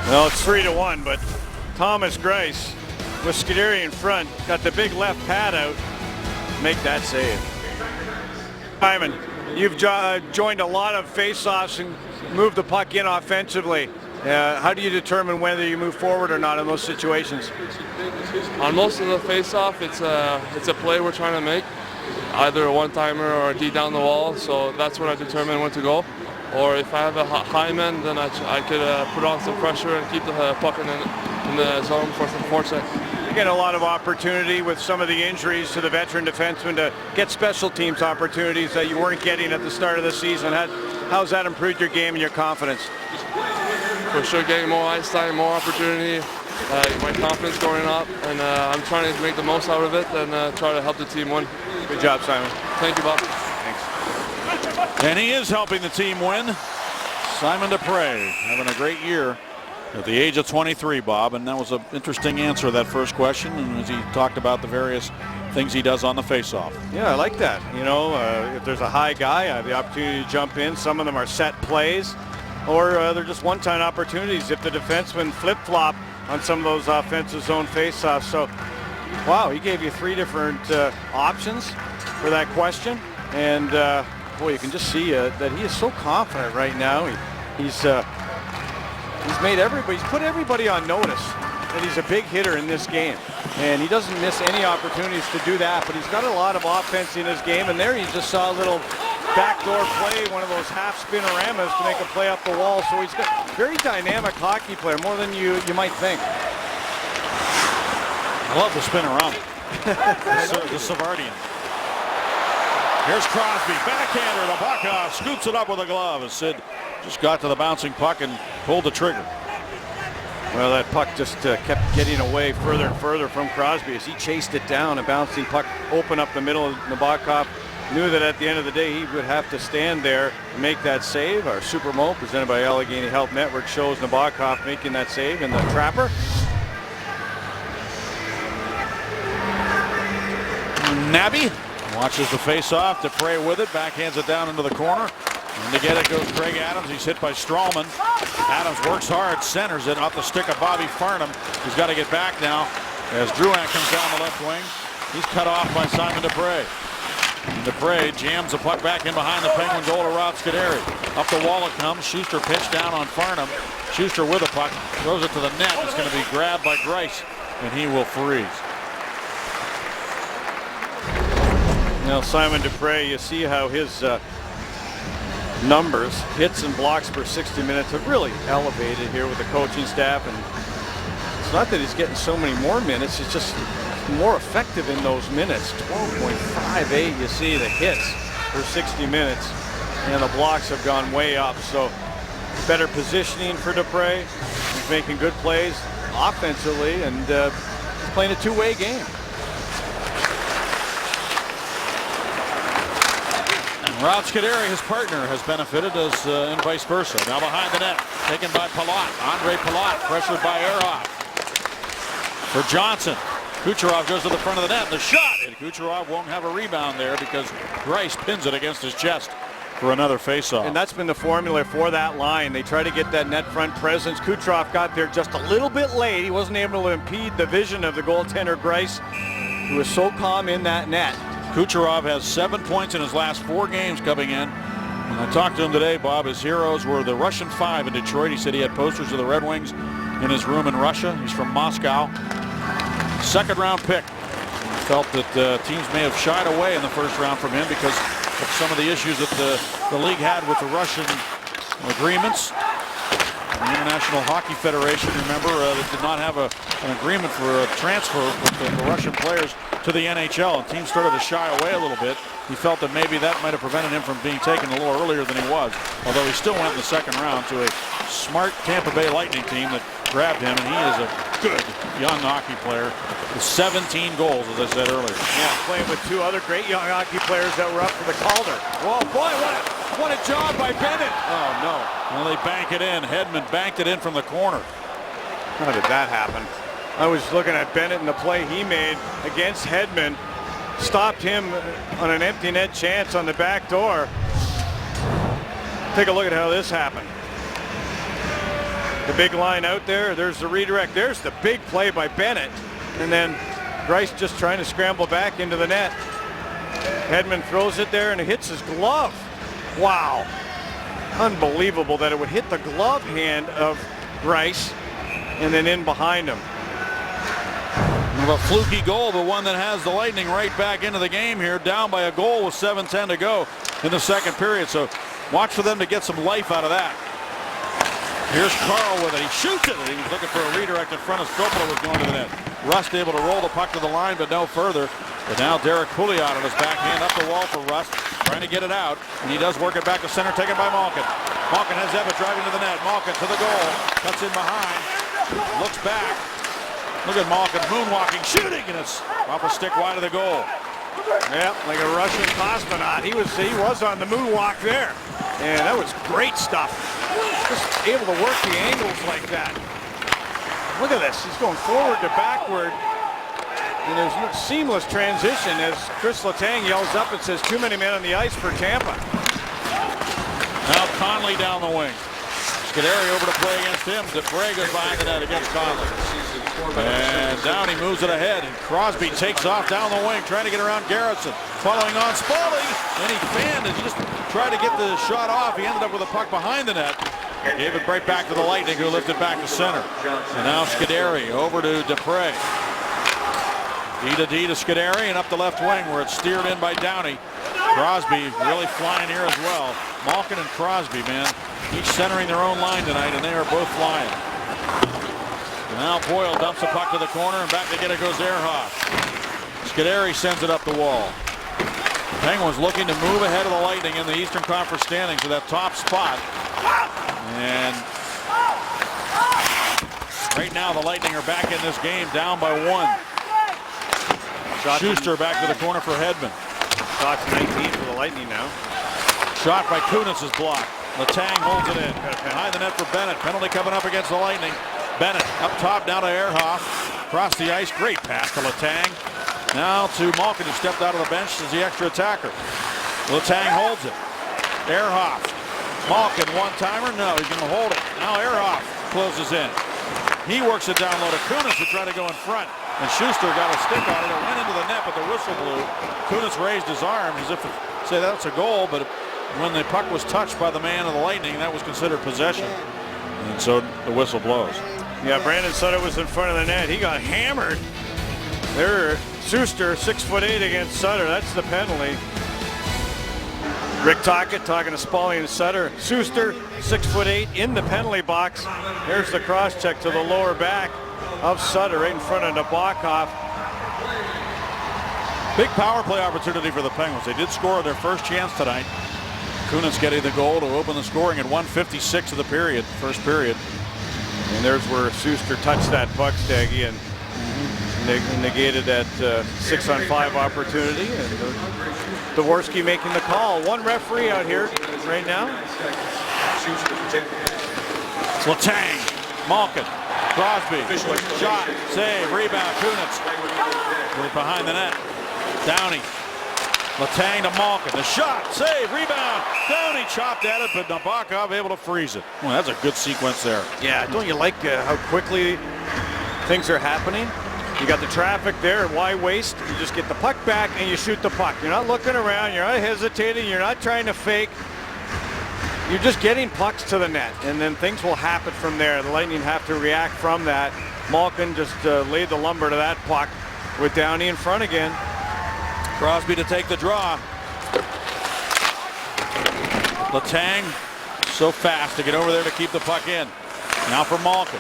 Well, it's 3-1, but Thomas Greiss with Scuderi in front got the big left pad out. Make that save. Simon, you've joined a lot of face-offs and moved the puck in offensively. How do you determine whether you move forward or not in those situations? On most of the face-off, it's a play we're trying to make, either a one-timer or a D down the wall. So that's when I determine when to go. Or if I have a high man, then I could put on some pressure and keep the puck in the zone for some forecheck. You get a lot of opportunity with some of the injuries to the veteran defensemen to get special teams opportunities that you weren't getting at the start of the season. How's that improved your game and your confidence? For sure, getting more ice time, more opportunity. my confidence going up, and I'm trying to make the most out of it and try to help the team win. Good job, Simon. Thank you, Bob. Thanks. And he is helping the team win. Simon Dupre having a great year at the age of 23, Bob. And that was an interesting answer to that first question. And as he talked about the various things he does on the faceoff. Yeah, I like that. You know, if there's a high guy, I have the opportunity to jump in. Some of them are set plays, or they're just one-time opportunities if the defensemen flip-flop on some of those offensive zone faceoffs. So, wow, he gave you 3 different options for that question. And, boy, you can just see that he is so confident right now. He's put everybody on notice that he's a big hitter in this game. And he doesn't miss any opportunities to do that, but he's got a lot of offense in his game. And there you just saw a little backdoor play, one of those half spinoramas to make a play up the wall. So he's got a very dynamic hockey player, more than you might think. I love the spinorama. the Savardian. Here's Crosby, backhander to Bukov, scoops it up with a glove as Sid just got to the bouncing puck and pulled the trigger. Well, that puck just kept getting away further and further from Crosby as he chased it down. A bouncing puck open up the middle. Nabokov knew that at the end of the day he would have to stand there and make that save. Our Super Mo presented by Allegheny Health Network shows Nabokov making that save in the trapper. Nabby watches the face-off. Dupre with it, backhands it down into the corner. And to get it goes Craig Adams. He's hit by Strawman. Adams works hard, centers it off the stick of Bobby Farnham. He's got to get back now as Drouin comes down the left wing. He's cut off by Simon Dupre. Dupre jams the puck back in behind the Penguin goal to Rob Scuderi. Up the wall it comes. Schuster pitched down on Farnham. Schuster with the puck, throws it to the net. It's going to be grabbed by Grice, and he will freeze. Now Simon Dupre, you see how his numbers, hits and blocks per 60 minutes have really elevated here with the coaching staff. And it's not that he's getting so many more minutes, it's just more effective in those minutes. 12.58, you see the hits per 60 minutes, and the blocks have gone way up. So better positioning for Dupre. He's making good plays offensively, and he's playing a two-way game. Rob Scuderi, his partner, has benefited as and vice versa. Now behind the net, taken by Palat. Andre Palat, pressured by Ehrhoff. For Johnson, Kucherov goes to the front of the net, and the shot, and Kucherov won't have a rebound there because Grice pins it against his chest for another faceoff. And that's been the formula for that line. They try to get that net front presence. Kucherov got there just a little bit late. He wasn't able to impede the vision of the goaltender Grice, who was so calm in that net. Kucherov has 7 points in his last 4 games coming in. When I talked to him today, Bob, his heroes were the Russian 5 in Detroit. He said he had posters of the Red Wings in his room in Russia. He's from Moscow. Second-round pick. He felt that teams may have shied away in the first round from him because of some of the issues that the league had with the Russian agreements. The International Hockey Federation, remember, that did not have an agreement for a transfer with the Russian players to the NHL, and teams started to shy away a little bit. He felt that maybe that might have prevented him from being taken a little earlier than he was, although he still went in the second round to a smart Tampa Bay Lightning team that grabbed him, and he is a good young hockey player with 17 goals, as I said earlier. Yeah, playing with 2 other great young hockey players that were up for the Calder. Whoa, boy, what a job by Bennett. Oh, no. Well, they bank it in. Hedman banked it in from the corner. How did that happen? I was looking at Bennett and the play he made against Hedman. Stopped him on an empty net chance on the back door. Take a look at how this happened. The big line out there, there's the redirect. There's the big play by Bennett. And then Grice just trying to scramble back into the net. Hedman throws it there and it hits his glove. Wow. Unbelievable that it would hit the glove hand of Grice and then in behind him. A fluky goal, but one that has the Lightning right back into the game here, down by a goal with 7:10 to go in the second period. So watch for them to get some life out of that. Here's Carl with it. He shoots it. He was looking for a redirect in front of Filppula was going to the net. Rust able to roll the puck to the line, but no further. But now Derek Pouliot on his backhand up the wall for Rust, trying to get it out. And he does work it back to center, taken by Malkin. Malkin has Evatt driving to the net. Malkin to the goal. Cuts in behind. Looks back. Look at Malkin moonwalking, shooting, and it's off a stick wide of the goal. Yeah, like a Russian cosmonaut. He was on the moonwalk there. And that was great stuff. Just able to work the angles like that. Look at this. He's going forward to backward. And there's a seamless transition as Chris Letang yells up and says, too many men on the ice for Tampa. Now Conley down the wing. Scuderi over to play against him. DeFray goes behind the net against Conley. And Downey moves it ahead, and Crosby takes off down the wing, trying to get around Garrison. Following on Spaulding, and he fanned it. He just tried to get the shot off. He ended up with a puck behind the net. Gave it right back to the Lightning, who lifted back to center. And now Scuderi over to DeFray. D to Scuderi, and up the left wing where it's steered in by Downey. Crosby really flying here as well. Malkin and Crosby, man, each centering their own line tonight, and they are both flying. And now Boyle dumps the puck to the corner, and back to get it goes Ehrhoff. Scuderi sends it up the wall. Penguins looking to move ahead of the Lightning in the Eastern Conference standings to that top spot. And right now the Lightning are back in this game, down by 1. Schuster back to the corner for Hedman. Shots 19 for the Lightning now. Shot by Kunitz is blocked. Letang holds it in. Behind the net for Bennett. Penalty coming up against the Lightning. Bennett up top down to Ehrhoff. Across the ice. Great pass to Letang. Now to Malkin, who stepped out of the bench as the extra attacker. Letang holds it. Ehrhoff. Malkin one-timer. No, he's going to hold it. Now Ehrhoff closes in. He works it down low to Kunitz to try to go in front. And Schuster got a stick on it. It went into the net, but the whistle blew. Kunitz raised his arm as if to say that's a goal, but when the puck was touched by the man of the Lightning, that was considered possession. And so the whistle blows. Yeah, Brandon Sutter was in front of the net. He got hammered. There, Schuster, 6'8" against Sutter. That's the penalty. Rick Tocchet talking to Spaulding and Sutter. Schuster, 6'8", in the penalty box. There's the cross check to the lower back of Sutter right in front of Nabokov. Big power play opportunity for the Penguins. They did score their first chance tonight. Kunitz getting the goal to open the scoring at 1:56 of the period, first period. And there's where Schuster touched that puck, Staggy, and negated that 6-on-5 opportunity. And Dvorsky making the call. One referee out here right now. Letang, Malkin, Crosby, shot, save, rebound, Kunitz. Right behind the net. Downey. Letang to Malkin. The shot, save, rebound. Downey chopped at it, but Nabokov able to freeze it. Well, that's a good sequence there. Yeah, don't you like how quickly things are happening? You got the traffic there, why waste? You just get the puck back and you shoot the puck. You're not looking around, you're not hesitating, you're not trying to fake. You're just getting pucks to the net, and then things will happen from there. The Lightning have to react from that. Malkin just laid the lumber to that puck with Downey in front again. Crosby to take the draw. Letang so fast to get over there to keep the puck in. Now for Malkin.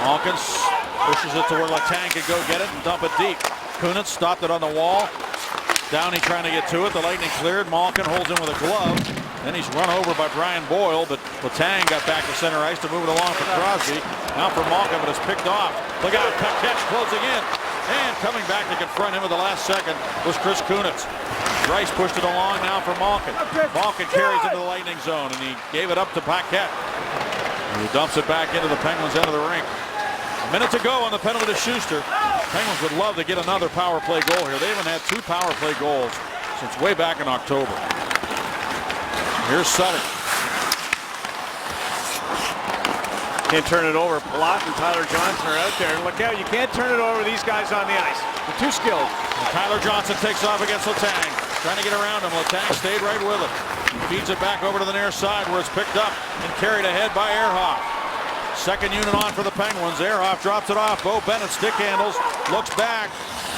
Malkin pushes it to where Letang can go get it and dump it deep. Kunitz stopped it on the wall. Downey trying to get to it. The Lightning cleared. Malkin holds in with a glove. Then he's run over by Brian Boyle, but Letang got back to center ice to move it along for Crosby. Now for Malkin, but it's picked off. Look out, catch closing in. And coming back to confront him at the last second was Chris Kunitz. Rice pushed it along now for Malkin. Malkin carries into the Lightning zone, and he gave it up to Paquette. He dumps it back into the Penguins' end of the rink. A minute to go on the penalty to Schuster. Penguins would love to get another power play goal here. They haven't had 2 power play goals since way back in October. Here's Sutter. Can't turn it over. Palat and Tyler Johnson are out there. Look out, you can't turn it over these guys on the ice. They're too skilled. And Tyler Johnson takes off against Letang. Trying to get around him. Letang stayed right with it. He feeds it back over to the near side where it's picked up and carried ahead by Ehrhoff. Second unit on for the Penguins. Ehrhoff drops it off. Bo Bennett stick handles. Looks back.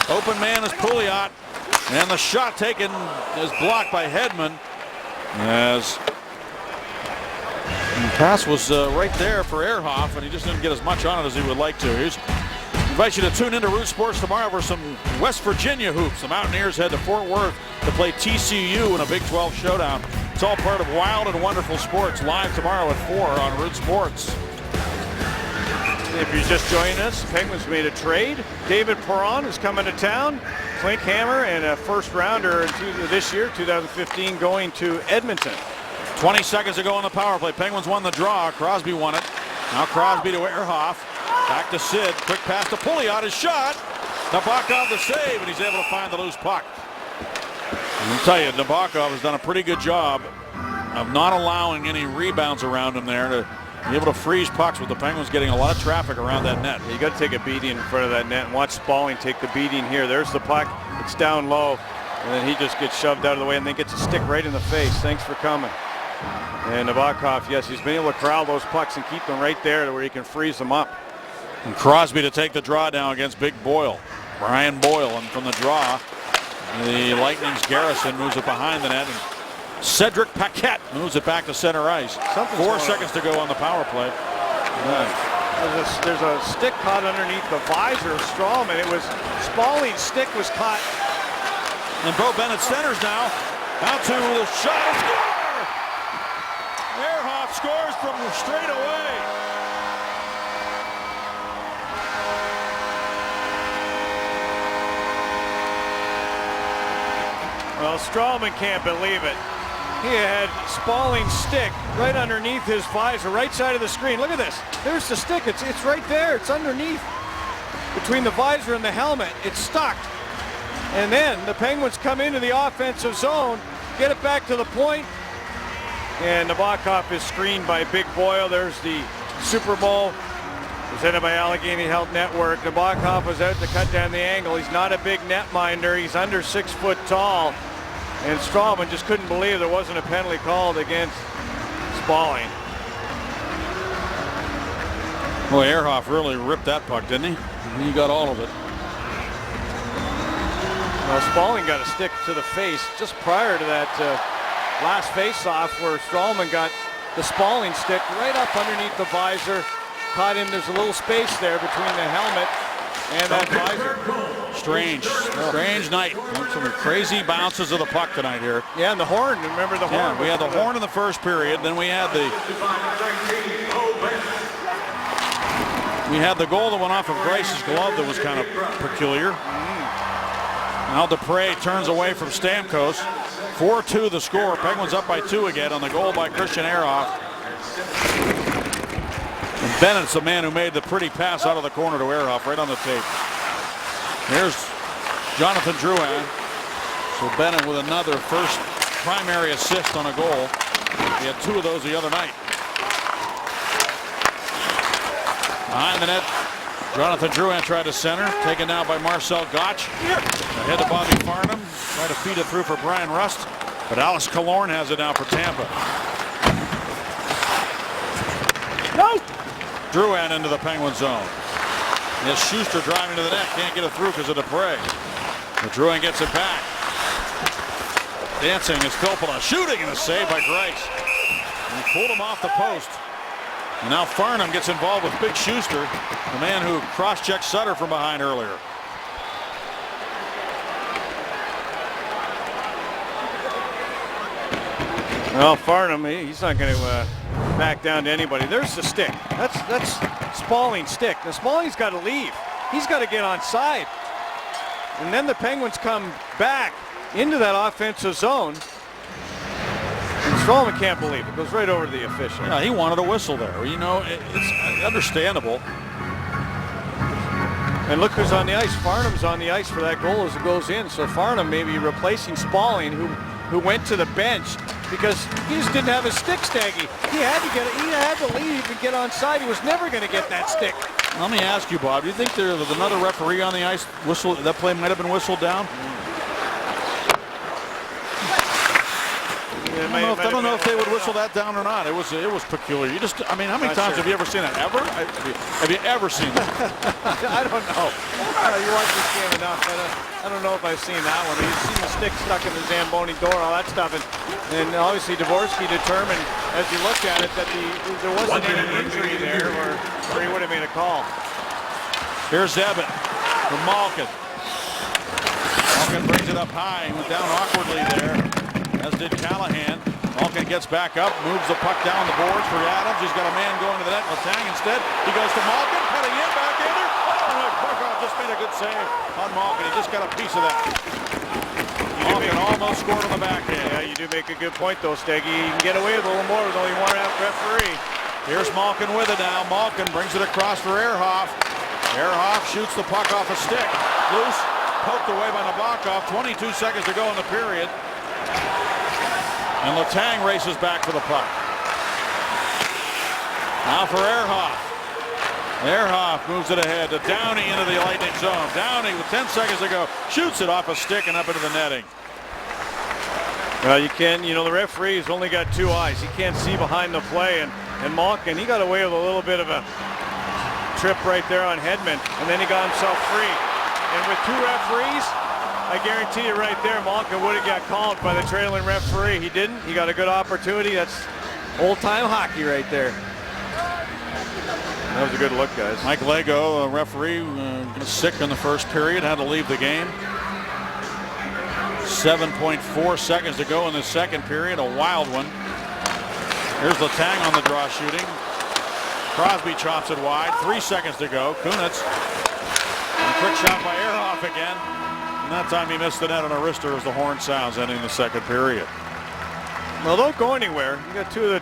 Open man is Pouliot. And the shot taken is blocked by Hedman. As the pass was right there for Ehrhoff, and he just didn't get as much on it as he would like to. I invite you to tune into Root Sports tomorrow for some West Virginia hoops. The Mountaineers head to Fort Worth to play TCU in a Big 12 showdown. It's all part of Wild and Wonderful Sports, live tomorrow at 4 on Root Sports. If you're just joining us, the Penguins made a trade. David Perron is coming to town. Klinkhammer and a first rounder this year, 2015, going to Edmonton. 20 seconds to go on the power play. Penguins won the draw. Crosby won it. Now Crosby to Ehrhoff. Back to Sid. Quick pass to Pouliot. His shot. Nabokov the save, and he's able to find the loose puck. I'll tell you, Nabokov has done a pretty good job of not allowing any rebounds around him there to be able to freeze pucks, with the Penguins getting a lot of traffic around that net. You got to take a beating in front of that net and watch Spalling take the beating here. There's the puck. It's down low, and then he just gets shoved out of the way and then gets a stick right in the face. Thanks for coming. And Nabokov, yes, he's been able to corral those pucks and keep them right there to where he can freeze them up. And Crosby to take the draw down against Big Boyle. Brian Boyle, and from the draw, the Lightning's Garrison moves it behind the net, and Cedric Paquette moves it back to center ice. 4 seconds to go on the power play. There's a stick caught underneath the visor of Strawman. It was Spalling's stick was caught. And Bo Bennett centers now. Out to the shot and score! Ehrhoff scores from straight away. Well, Strawman can't believe it. He had Spalling's stick right underneath his visor, right side of the screen. Look at this. There's the stick. It's right there. It's underneath. Between the visor and the helmet. It's stuck. And then the Penguins come into the offensive zone, get it back to the point, and Nabokov is screened by Big Boyle. There's the Super Bowl presented by Allegheny Health Network. Nabokov was out to cut down the angle. He's not a big netminder. He's under 6 foot tall. And Strawman just couldn't believe there wasn't a penalty called against Spalling. Well, Ehrhoff really ripped that puck, didn't he? He got all of it. Well, Spalling got a stick to the face just prior to that last face-off where Strawman got the Spalling stick right up underneath the visor. Caught him. There's a little space there between the helmet and that visor. Strange night. Some crazy bounces of the puck tonight here. Yeah, and the horn. Remember the horn? Yeah, we had the horn in the first period. Then we had the goal that went off of Grace's glove that was kind of peculiar. Now Dupre turns away from Stamkos. 4-2 the score. Penguins up by 2 again on the goal by Christian Ehrhoff. And Bennett's the man who made the pretty pass out of the corner to Ehrhoff right on the tape. Here's Jonathan Drouin. So Bennett with another first primary assist on a goal. He had 2 of those the other night. Behind the net, Jonathan Drouin tried to center. Taken down by Marcel Gotch. Ahead to Bobby Farnham. Tried to feed it through for Brian Rust. But Alice Killorn has it now for Tampa. No! Drouin into the Penguin zone. Yes, Schuster driving to the net. Can't get it through because of Dupre. But Drouin gets it back. Dancing is Filppula. Shooting and a save by Grice. And he pulled him off the post. And now Farnham gets involved with Big Schuster, the man who cross-checked Sutter from behind earlier. Well, Farnham, he's not going to back down to anybody. There's the stick. That's Spalling's stick. Now Spalling's got to leave. He's got to get on side. And then the Penguins come back into that offensive zone. And Strawman can't believe it. Goes right over to the official. Yeah, he wanted a whistle there. You know, it's understandable. And look who's on the ice. Farnham's on the ice for that goal as it goes in. So Farnham may be replacing Spalling, who went to the bench because he just didn't have his stick, Staggy. He had to get it. He had to leave and get on side. He was never going to get that stick. Let me ask you, Bob. Do you think there was another referee on the ice? That play might have been whistled down. I don't know if they would whistle that down or not. It was peculiar. I mean, how many times have you ever seen that? Ever? Have you ever seen that? I don't know. You watch this game enough. I don't know if I've seen that one. You've seen the stick stuck in the Zamboni door, all that stuff. And obviously Dvorsky determined, as he looked at it, that there wasn't any injury there or he would have made a call. Here's Evan from Malkin. Malkin brings it up high. He went down awkwardly there, as did Callahan. Malkin gets back up, moves the puck down the boards for Adams. He's got a man going to the net. Letang instead. He goes to Malkin, cutting in, backhander. Oh, no, Barkov just made a good save on Malkin. He just got a piece of that. Malkin almost scored on the backhand. Yeah, you do make a good point, though, Steggy. You can get away with a little more with only one referee. Here's Malkin with it now. Malkin brings it across for Ehrhoff. Ehrhoff shoots the puck off a stick. Loose, poked away by Nabokov. 22 seconds to go in the period. And Letang races back for the puck. Now for Ehrhoff. Ehrhoff moves it ahead to Downey into the Lightning zone. Downey with 10 seconds to go shoots it off a stick and up into the netting. Well, the referee's only got two eyes. He can't see behind the play, and Malkin, he got away with a little bit of a trip right there on Hedman, and then he got himself free. And with two referees, I guarantee you right there, Malkin would have got called by the trailing referee. He didn't. He got a good opportunity. That's old-time hockey right there. That was a good look, guys. Mike Lego, a referee, sick in the first period, had to leave the game. 7.4 seconds to go in the second period, a wild one. Here's Letang on the draw shooting. Crosby chops it wide, 3 seconds to go. Kunitz, a quick shot by Ehrhoff again. And that time he missed the net on a wrister as the horn sounds ending the second period. Well, don't go anywhere. You got two of the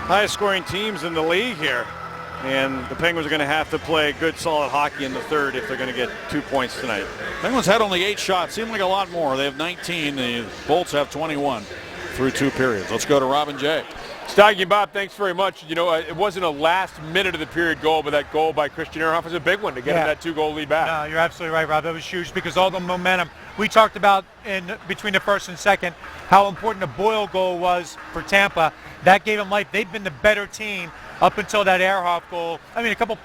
highest scoring teams in the league here. And the Penguins are going to have to play good, solid hockey in the third if they're going to get 2 points tonight. Penguins had only 8 shots. Seemed like a lot more. They have 19. The Bolts have 21 through 2 periods. Let's go to Robin Jay. Staggy Bob, thanks very much. It wasn't a last minute of the period goal, but that goal by Christian Ehrhoff was a big one to get him that 2-goal lead back. No, you're absolutely right, Rob. That was huge because all the momentum we talked about in between the first and second, how important the Boyle goal was for Tampa. That gave them life. They've been the better team up until that Ehrhoff goal. I mean, a couple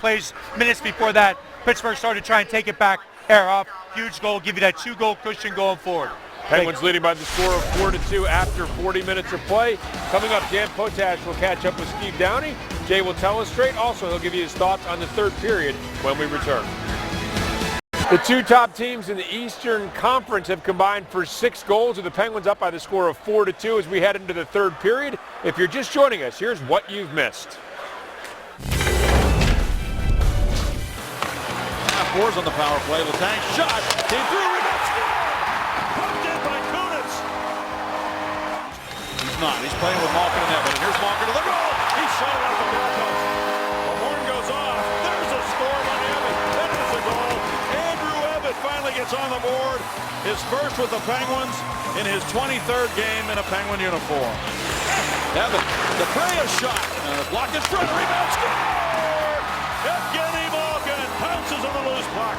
minutes before that, Pittsburgh started to try and take it back. Ehrhoff, huge goal, give you that 2-goal cushion going forward. Penguins leading by the score of 4-2 after 40 minutes of play. Coming up, Dan Potash will catch up with Steve Downey. Jay will tell us straight. Also, he'll give you his thoughts on the third period when we return. The two top teams in the Eastern Conference have combined for 6 goals, with the Penguins up by the score of 4-2 as we head into the third period. If you're just joining us, here's what you've missed. Fours on the power play. Letang shot. Came through. Rebound score. Poked in by Kunitz. He's not. He's playing with Malkin and Evan. Here's Malkin to the goal. He shot it out the goal post. The horn goes off. There's a score by Evan. That is a goal. Andrew Evan finally gets on the board. His first with the Penguins in his 23rd game in a Penguin uniform. Evan, the Freya shot. Blocked in front. Rebound score. Evgeny Malkin pounces on the loose puck.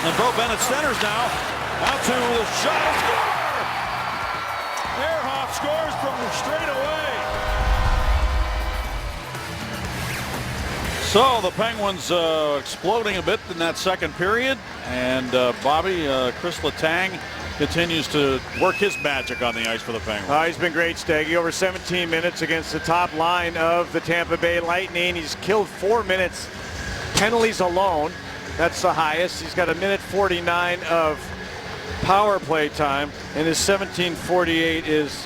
And Bo Bennett centers now. Out to the shot. Score! Ehrhoff scores from straight away. So the Penguins exploding a bit in that second period. And Bobby, Chris Letang continues to work his magic on the ice for the Penguins. He's been great, Staggy. Over 17 minutes against the top line of the Tampa Bay Lightning. He's killed 4 minutes penalties alone. That's the highest. He's got 1:49 of power play time, and his 17:48 is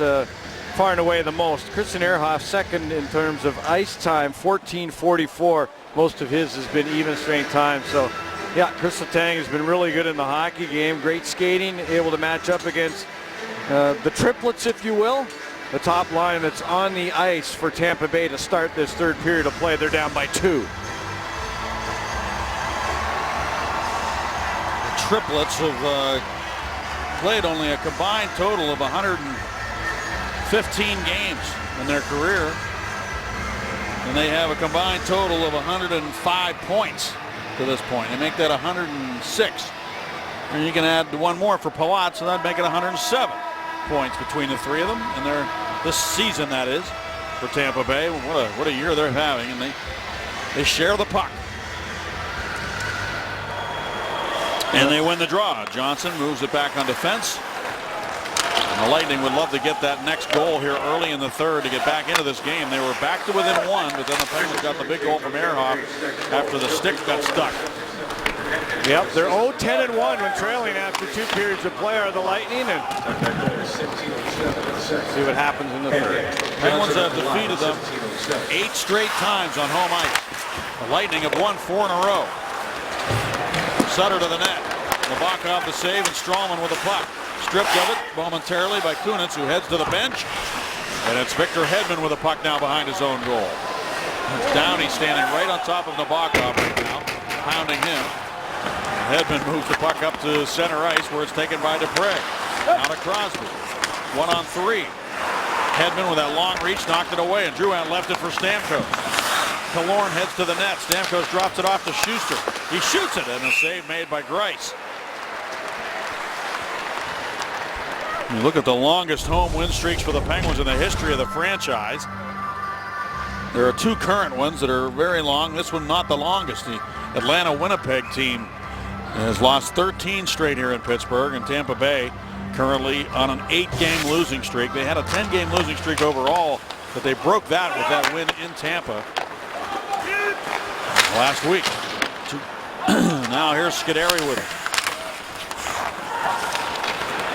far and away the most. Christian Ehrhoff second in terms of ice time, 14:44. Most of his has been even strength time. So yeah, Chris Letang has been really good in the hockey game. Great skating, able to match up against the triplets, if you will. The top line that's on the ice for Tampa Bay to start this third period of play. They're down by 2. The triplets have played only a combined total of 115 games in their career. And they have a combined total of 105 points. To this point, they make that 106, and you can add one more for Palat, so that'd make it 107 points between the three of them. And they're this season, that is, for Tampa Bay. What a year they're having, and they share the puck, and they win the draw. Johnson moves it back on defense. And the Lightning would love to get that next goal here early in the third to get back into this game. They were back to within 1, but then the Penguins got the big goal from Ehrhoff after the stick got stuck. Yep, they're 0-10-1 when trailing after 2 periods of play are the Lightning, and see what happens in the third. Penguins have defeated them 8 straight times on home ice. The Lightning have won 4 in a row. Sutter to the net. Nabokov the save, and Strawman with the puck. Stripped of it momentarily by Kunitz, who heads to the bench. And it's Victor Hedman with a puck now behind his own goal. It's Downey standing right on top of Nabokov right now, pounding him. Hedman moves the puck up to center ice, where it's taken by Dupre. Now to Crosby. 1-on-3. Hedman with that long reach knocked it away, and Drouin left it for Stamkos. Killorn heads to the net. Stamkos drops it off to Schuster. He shoots it, and a save made by Greiss. You look at the longest home win streaks for the Penguins in the history of the franchise. There are 2 current ones that are very long. This one not the longest. The Atlanta-Winnipeg team has lost 13 straight here in Pittsburgh, and Tampa Bay currently on an 8-game losing streak. They had a 10-game losing streak overall, but they broke that with that win in Tampa last week. Now here's Scuderi with it.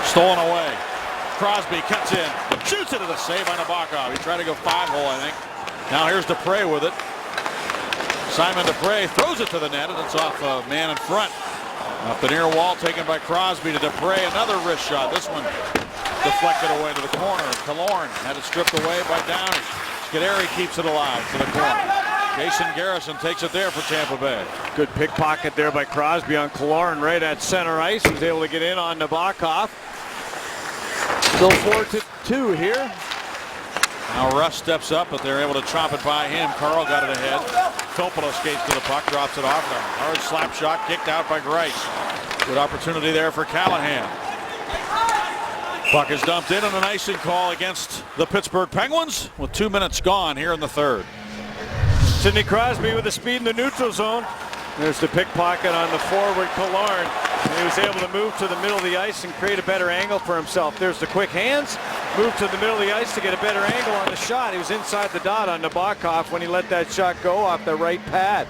Stolen away. Crosby cuts in, shoots it to the save by Nabokov. He tried to go 5-hole, I think. Now here's Dupre with it. Simon Dupre throws it to the net, and it's off a man in front. Up the near wall, taken by Crosby to Dupre. Another wrist shot. This one deflected away to the corner. Killorn had it stripped away by Downey. Scuderi keeps it alive to the corner. Jason Garrison takes it there for Tampa Bay. Good pickpocket there by Crosby on Killorn right at center ice. He was able to get in on Nabokov. Still 4-2 here. Now Russ steps up, but they're able to chop it by him. Carl got it ahead. Filppula skates to the puck, drops it off. A hard slap shot kicked out by Greiss. Good opportunity there for Callahan. Puck is dumped in, and an icing call against the Pittsburgh Penguins with 2 minutes gone here in the third. Sidney Crosby with the speed in the neutral zone. There's the pickpocket on the forward, Killorn. And he was able to move to the middle of the ice and create a better angle for himself. There's the quick hands, move to the middle of the ice to get a better angle on the shot. He was inside the dot on Nabokov when he let that shot go off the right pad.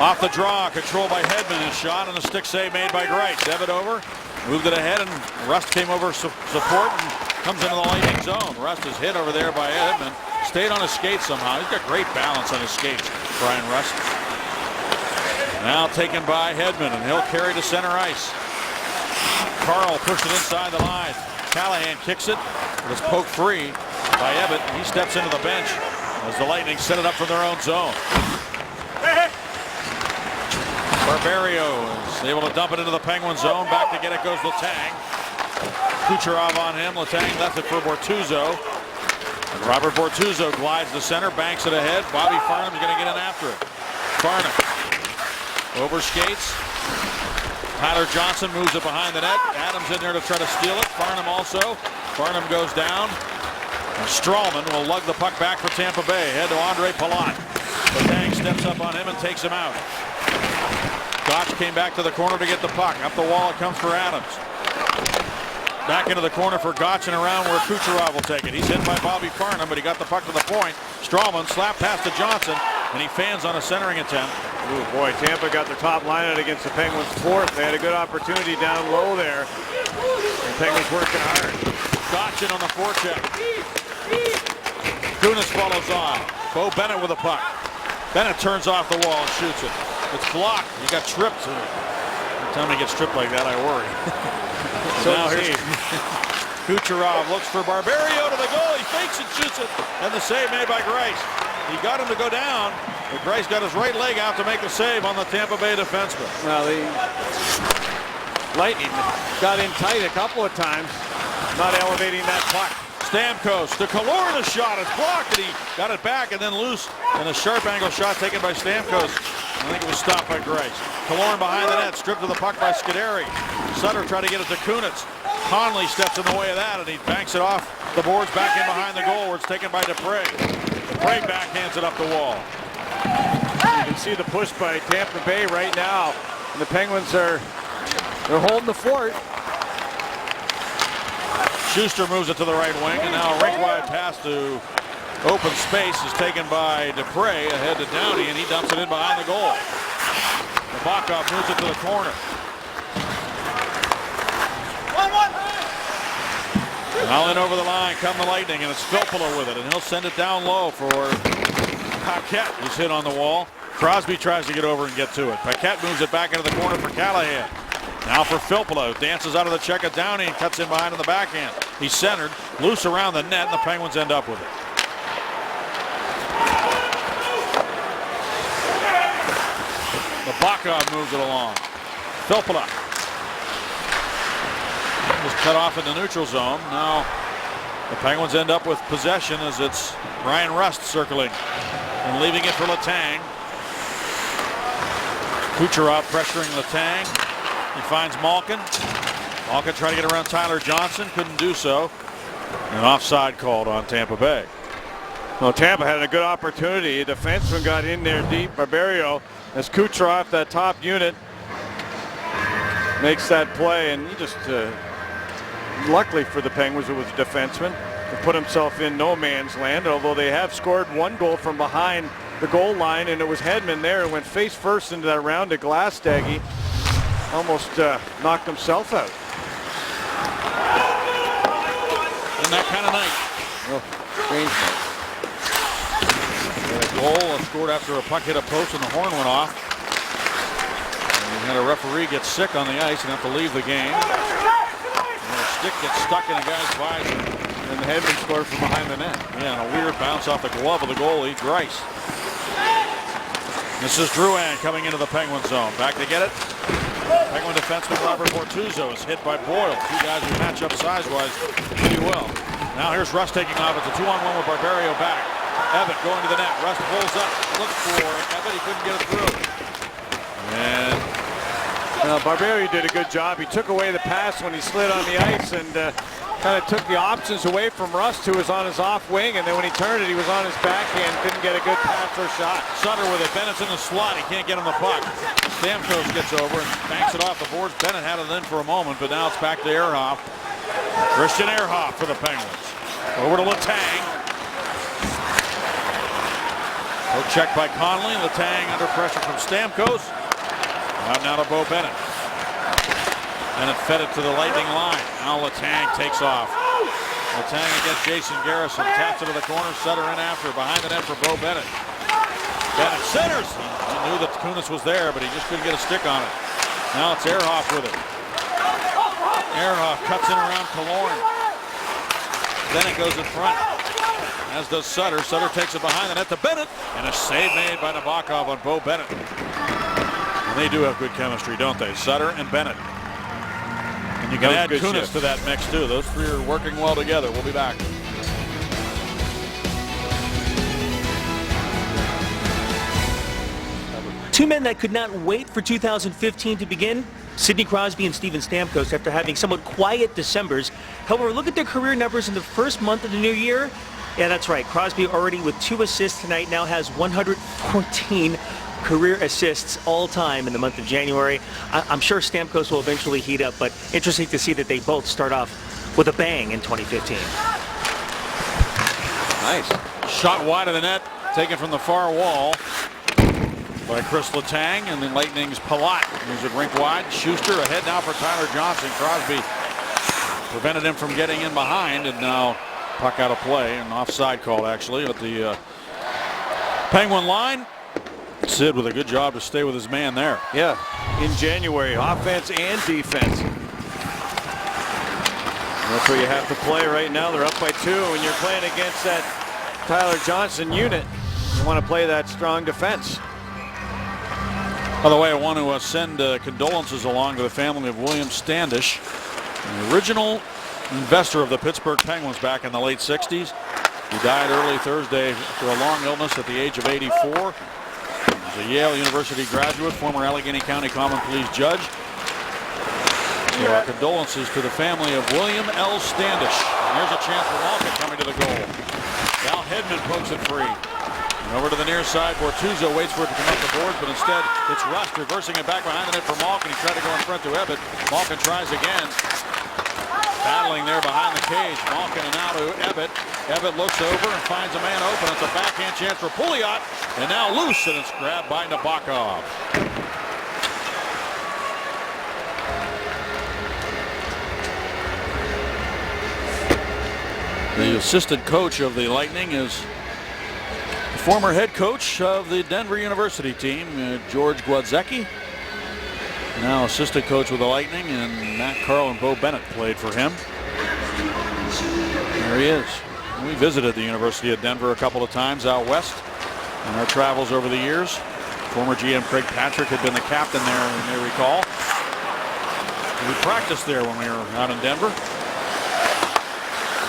Off the draw, controlled by Hedman, his shot, and a stick save made by Greiss. Evan over, moved it ahead, and Rust came over support and comes into the Lightning zone. Rust is hit over there by Hedman. Stayed on his skates somehow. He's got great balance on his skates, Brian Rust. Now taken by Hedman, and he'll carry to center ice. Carl pushed it inside the line. Callahan kicks it. It was poked free by Ebbett. He steps into the bench as the Lightning set it up from their own zone. Barberio is able to dump it into the Penguin zone. Back to get it goes Letang. Kucherov on him. Letang left it for Bortuzzo. And Robert Bortuzzo glides to center, banks it ahead. Bobby Farnham's going to get in after it. Farnham over skates. Tyler Johnson moves it behind the net. Adams in there to try to steal it. Farnham also. Farnham goes down. And Strawman will lug the puck back for Tampa Bay. Head to Andre Palat. Letang steps up on him and takes him out. Gotch came back to the corner to get the puck. Up the wall it comes for Adams. Back into the corner for Gotch and around where Kucherov will take it. He's hit by Bobby Farnham, but he got the puck to the point. Strawman slap pass to Johnson, and he fans on a centering attempt. Ooh, boy, Tampa got their top line out against the Penguins' fourth. They had a good opportunity down low there. The Penguins working hard. Gotch in on the forecheck. Kunitz follows on. Bo Bennett with a puck. Bennett turns off the wall and shoots it. It's blocked. He got tripped. Every time he gets tripped like that, I worry. So now here's Kucherov looks for Barberio to the goal. He fakes it, shoots it, and the save made by Greiss. He got him to go down, but Greiss got his right leg out to make the save on the Tampa Bay defenseman. Well, the Lightning got in tight a couple of times, not elevating that puck. Stamkos to Killorn, a shot is blocked, and he got it back and then loose, and a sharp angle shot taken by Stamkos. I think it was stopped by Greiss. Killorn behind the net, stripped of the puck by Scuderi. Sutter tried to get it to Kunitz. Conley steps in the way of that, and he banks it off the boards back in behind the goal, where it's taken by Dupre. Dupre backhands it up the wall. You can see the push by Tampa Bay right now, and the Penguins they're holding the fort. Schuster moves it to the right wing, and now a rink-wide pass to Open space is taken by Dupre ahead to Downey, and he dumps it in behind the goal. Nabokov moves it to the corner. Now in over the line come the Lightning, and it's Filppula with it, and he'll send it down low for Paquette, who's hit on the wall. Crosby tries to get over and get to it. Paquette moves it back into the corner for Callahan. Now for Filppula, who dances out of the check of Downey and cuts in behind on the backhand. He's centered, loose around the net, and the Penguins end up with it. Nabokov moves it along. Filppula was cut off in the neutral zone. Now the Penguins end up with possession as it's Ryan Rust circling and leaving it for Letang. Kucherov pressuring Letang. He finds Malkin. Malkin trying to get around Tyler Johnson. Couldn't do so. An offside called on Tampa Bay. Well, Tampa had a good opportunity. A defenseman got in there deep. Barberio, as Kucherov, that top unit, makes that play. And he just, luckily for the Penguins, it was a defenseman to put himself in no man's land. Although they have scored one goal from behind the goal line, and it was Hedman there who went face first into that round of Glass-Steaggy. Almost knocked himself out. And that kind of night. Oh, strange night. A goal scored after a puck hit a post and the horn went off. And we had a referee get sick on the ice and have to leave the game. And a stick gets stuck in a guy's visor. And the Hedman scored from behind the net. Yeah, and a weird bounce off the glove of the goalie, Greiss. This is Drouin coming into the Penguin zone. Back to get it. Penguin defenseman Robert Bortuzzo is hit by Boyle. Two guys who match up size-wise pretty well. Now here's Rust taking off. It's a 2-on-1 with Barberio back. Evatt going to the net. Rust pulls up. Looks for Evatt. He couldn't get it through. And Barberio did a good job. He took away the pass when he slid on the ice and kind of took the options away from Rust, who was on his off wing. And then when he turned it, he was on his backhand. Couldn't get a good pass or shot. Sutter with it. Bennett's in the slot. He can't get him the puck. Stamkos gets over and banks it off the boards. Bennett had it in for a moment, but now it's back to Ehrhoff. Christian Ehrhoff for the Penguins. Over to Letang. Poke check by Connolly. Letang under pressure from Stamkos. Out now to Bo Bennett. Bennett fed it to the Lightning line. Now Letang takes off. Letang against Jason Garrison. Taps it to the corner. Sutter in after. Behind the net for Bo Bennett. Bennett centers. He knew that Kunis was there, but he just couldn't get a stick on it. Now it's Ehrhoff with it. Ehrhoff cuts in around Killorn. Bennett goes in front, as does Sutter. Sutter takes it behind the net to Bennett, and a save made by Nabokov on Bo Bennett. And they do have good chemistry, don't they? Sutter and Bennett. And you can add Kunis to that mix, too. Those three are working well together. We'll be back. Two men that could not wait for 2015 to begin, Sidney Crosby and Steven Stamkos, after having somewhat quiet Decembers. However, look at their career numbers in the first month of the new year. Yeah, that's right. Crosby already with 2 assists tonight, now has 114 career assists all time in the month of January. I'm sure Stamkos will eventually heat up, but interesting to see that they both start off with a bang in 2015. Nice. Shot wide of the net, taken from the far wall by Chris Letang, and then Lightning's Palat moves it rink wide. Schuster ahead now for Tyler Johnson. Crosby prevented him from getting in behind, and now puck out of play. An offside call actually at the Penguin line. Sid with a good job to stay with his man there. Yeah, in January, offense and defense. That's what you have to play right now. They're up by 2. When you're playing against that Tyler Johnson unit, you want to play that strong defense. By the way, I want to send condolences along to the family of William Standish, the original investor of the Pittsburgh Penguins back in the late 60s. He died early Thursday after a long illness at the age of 84. He's a Yale University graduate, former Allegheny County Common Pleas judge. So our condolences to the family of William L. Standish. And here's a chance for Malkin coming to the goal. Val Hedman pokes it free. And over to the near side, Bortuzzo waits for it to come up the boards, but instead it's Rust reversing it back behind the net for Malkin. He tried to go in front to Evatt. Malkin tries again. Battling there behind the cage. Malkin and now to Ebbett. Ebbett looks over and finds a man open. It's a backhand chance for Pouliot. And now loose, and it's grabbed by Nabokov. The assistant coach of the Lightning is the former head coach of the Denver University team, George Gwadzecki. Now assistant coach with the Lightning, and Matt Carl and Bo Bennett played for him. There he is. We visited the University of Denver a couple of times out west in our travels over the years. Former GM Craig Patrick had been the captain there, you may recall. We practiced there when we were out in Denver.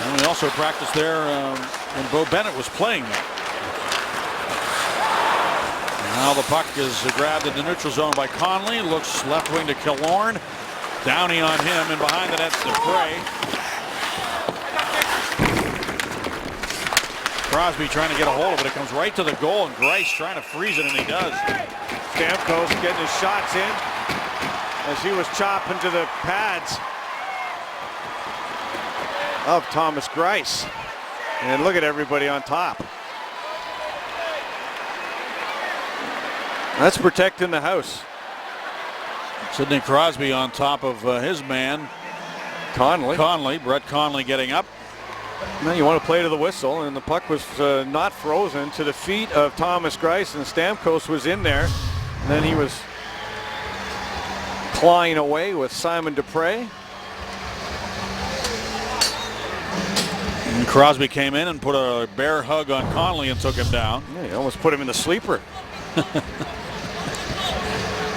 And we also practiced there when Bo Bennett was playing there. Now the puck is grabbed in the neutral zone by Conley. Looks left wing to Killorn. Downey on him, and behind the net's Dupre. Crosby trying to get a hold of it. It comes right to the goal, and Greiss trying to freeze it, and he does. Stamkos getting his shots in as he was chopping to the pads of Thomas Greiss. And look at everybody on top. That's protecting the house. Sidney Crosby on top of his man, Conley. Brett Conley getting up. Now you want to play to the whistle, and the puck was not frozen to the feet of Thomas Greiss, and Stamkos was in there. And then he was clawing away with Simon Dupre. And Crosby came in and put a bear hug on Conley and took him down. Yeah, he almost put him in the sleeper.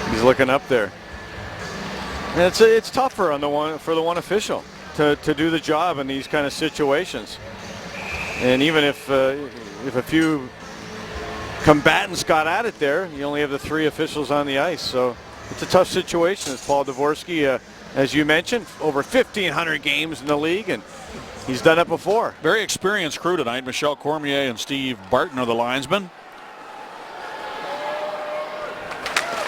He's looking up there. And it's tougher on the one official to do the job in these kind of situations. And even if a few combatants got at it there, you only have the 3 officials on the ice. So it's a tough situation. As Paul Dvorsky, as you mentioned, over 1,500 games in the league, and he's done it before. Very experienced crew tonight. Michel Cormier and Steve Barton are the linesmen.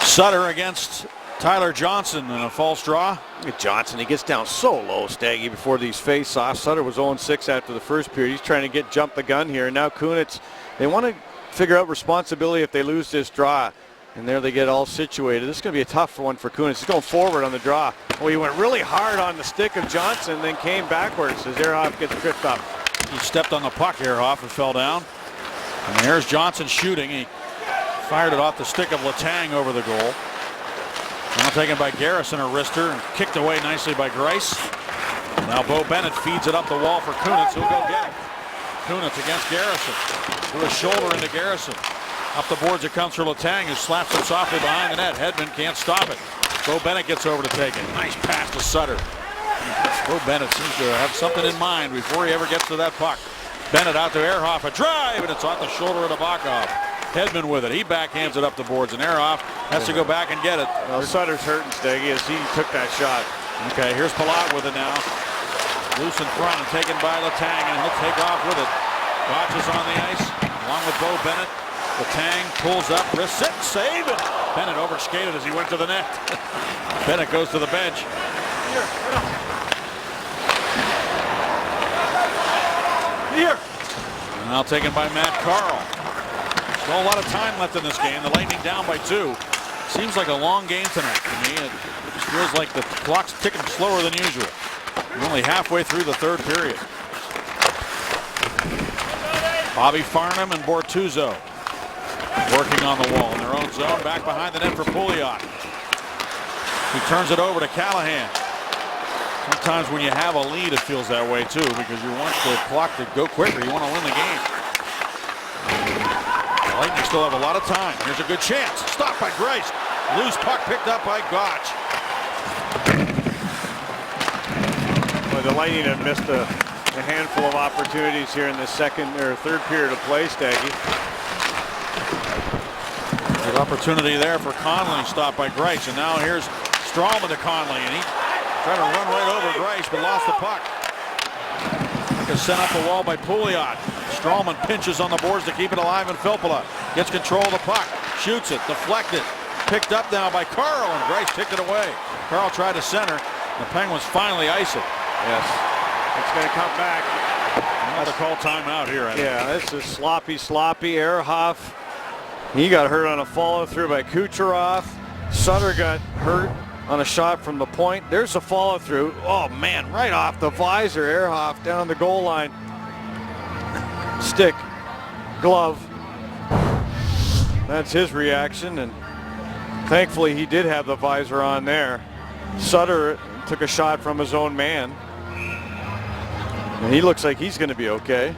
Sutter against Tyler Johnson in a false draw. Look at Johnson. He gets down so low, Staggy, before these face-offs. Sutter was 0-6 after the first period. He's trying to jump the gun here. And now Kunitz, they want to figure out responsibility if they lose this draw. And there they get all situated. This is going to be a tough one for Kunitz. He's going forward on the draw. Oh, he went really hard on the stick of Johnson, then came backwards as Ehrhoff gets tripped up. He stepped on the puck, Ehrhoff, and fell down. And here's Johnson shooting. He fired it off the stick of Letang over the goal. Now taken by Garrison, a wrister, and kicked away nicely by Greiss. Now Bo Bennett feeds it up the wall for Kunitz, who'll go get it. Kunitz against Garrison. Through his shoulder into Garrison. Up the boards it comes for Letang, who slaps it softly behind the net. Hedman can't stop it. Bo Bennett gets over to take it. Nice pass to Sutter. Bo Bennett seems to have something in mind before he ever gets to that puck. Bennett out to Ehrhoff, a drive, and it's off the shoulder of Nabokov. Hedman with it. He backhands it up the boards, and Ehrhoff has to go back and get it. Well, Sutter's hurting, Steggy, as he took that shot. Okay, here's Palat with it now. Loose in front and taken by Letang, and he'll take off with it. Watches on the ice, along with Bo Bennett. Letang pulls up, wrist it, save it. Bennett overskated as he went to the net. Bennett goes to the bench. Here. Now taken by Matt Carl. Still a lot of time left in this game. The Lightning down by 2. Seems like a long game tonight to me. It just feels like the clock's ticking slower than usual. We're only halfway through the 3rd period. Bobby Farnham and Bortuzzo working on the wall in their own zone. Back behind the net for Pouliot. He turns it over to Callahan. Sometimes when you have a lead, it feels that way too, because you want the clock to go quicker. You want to win the game. The Lightning still have a lot of time. Here's a good chance. Stopped by Greiss. Loose puck picked up by Gotch. Well, the Lightning have missed a handful of opportunities here in the 2nd or 3rd period of play, Staggy. Good opportunity there for Conley, stopped by Greiss, and now here's Stralman to Conley, and he tried to run right over Greiss, but lost the puck. Puck is sent up the wall by Pouliot. Stralman pinches on the boards to keep it alive, and Filppula gets control of the puck, shoots it, deflected, picked up now by Carl, and Greiss kicked it away. Carl tried to center. The Penguins finally ice it. Yes. It's going to come back. Another call timeout here. I think. Yeah, this is sloppy. Ehrhoff, he got hurt on a follow through by Kucherov. Sutter got hurt on a shot from the point. There's a follow through. Oh man, right off the visor. Ehrhoff down the goal line. Stick, glove. That's his reaction, and thankfully he did have the visor on there. Sutter took a shot from his own man. And he looks like he's going to be okay.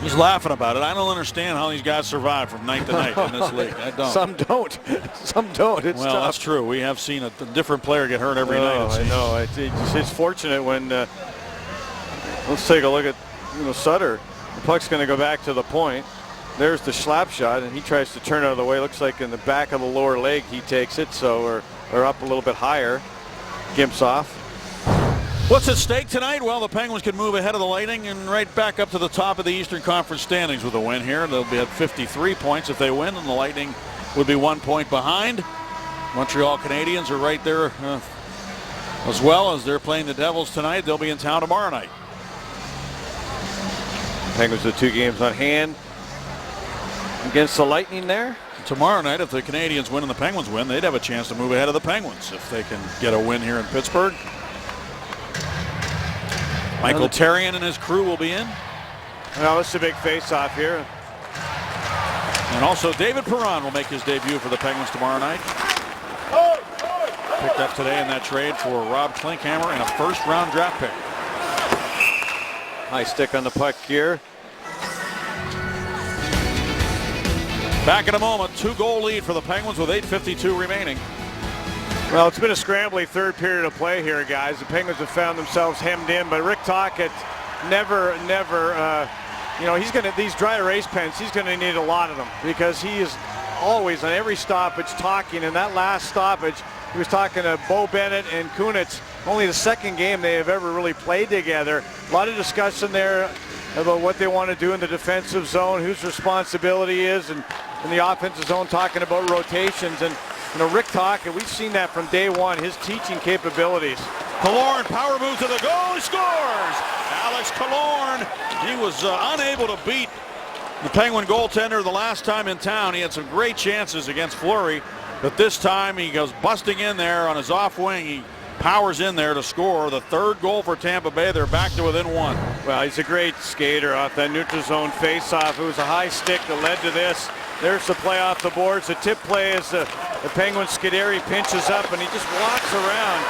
He's laughing about it. I don't understand how these guys survive from night to night in this league. I don't. Some don't. Some don't. It's well, tough. that's true. We have seen a different player get hurt every night. I know. It's fortunate when. Let's take a look at Sutter. The puck's going to go back to the point. There's the slap shot, and he tries to turn out of the way. Looks like in the back of the lower leg he takes it. So or up a little bit higher. Gimps off. What's at stake tonight? Well, the Penguins can move ahead of the Lightning and right back up to the top of the Eastern Conference standings with a win here. They'll be at 53 points if they win, and the Lightning would be 1 point behind. Montreal Canadiens are right there as well, as they're playing the Devils tonight. They'll be in town tomorrow night. Penguins with 2 games on hand against the Lightning there. Tomorrow night, if the Canadiens win and the Penguins win, they'd have a chance to move ahead of the Penguins if they can get a win here in Pittsburgh. Michael Therrien and his crew will be in. Well, it's a big face-off here. And also David Perron will make his debut for the Penguins tomorrow night. Picked up today in that trade for Rob Klinkhammer and a first-round draft pick. High stick on the puck here. Back in a moment, 2-goal lead for the Penguins with 8:52 remaining. Well, it's been a scrambly third period of play here, guys. The Penguins have found themselves hemmed in, but Rick Tocchet never, he's going to, these dry erase pens, he's going to need a lot of them because he is always on every stoppage talking. And that last stoppage, he was talking to Bo Bennett and Kunitz. Only the second game they have ever really played together. A lot of discussion there about what they want to do in the defensive zone, whose responsibility is, and in the offensive zone talking about rotations. And Rick Tocchet, we've seen that from day one, his teaching capabilities. Killorn power move to the goal, he scores! Alex Killorn, he was unable to beat the Penguin goaltender the last time in town. He had some great chances against Fleury, but this time he goes busting in there on his off wing. He powers in there to score the 3rd goal for Tampa Bay. They're back to within 1. Well, he's a great skater off that neutral zone faceoff. It was a high stick that led to this. There's the play off the boards. The tip play is the Penguin Scuderi pinches up and he just walks around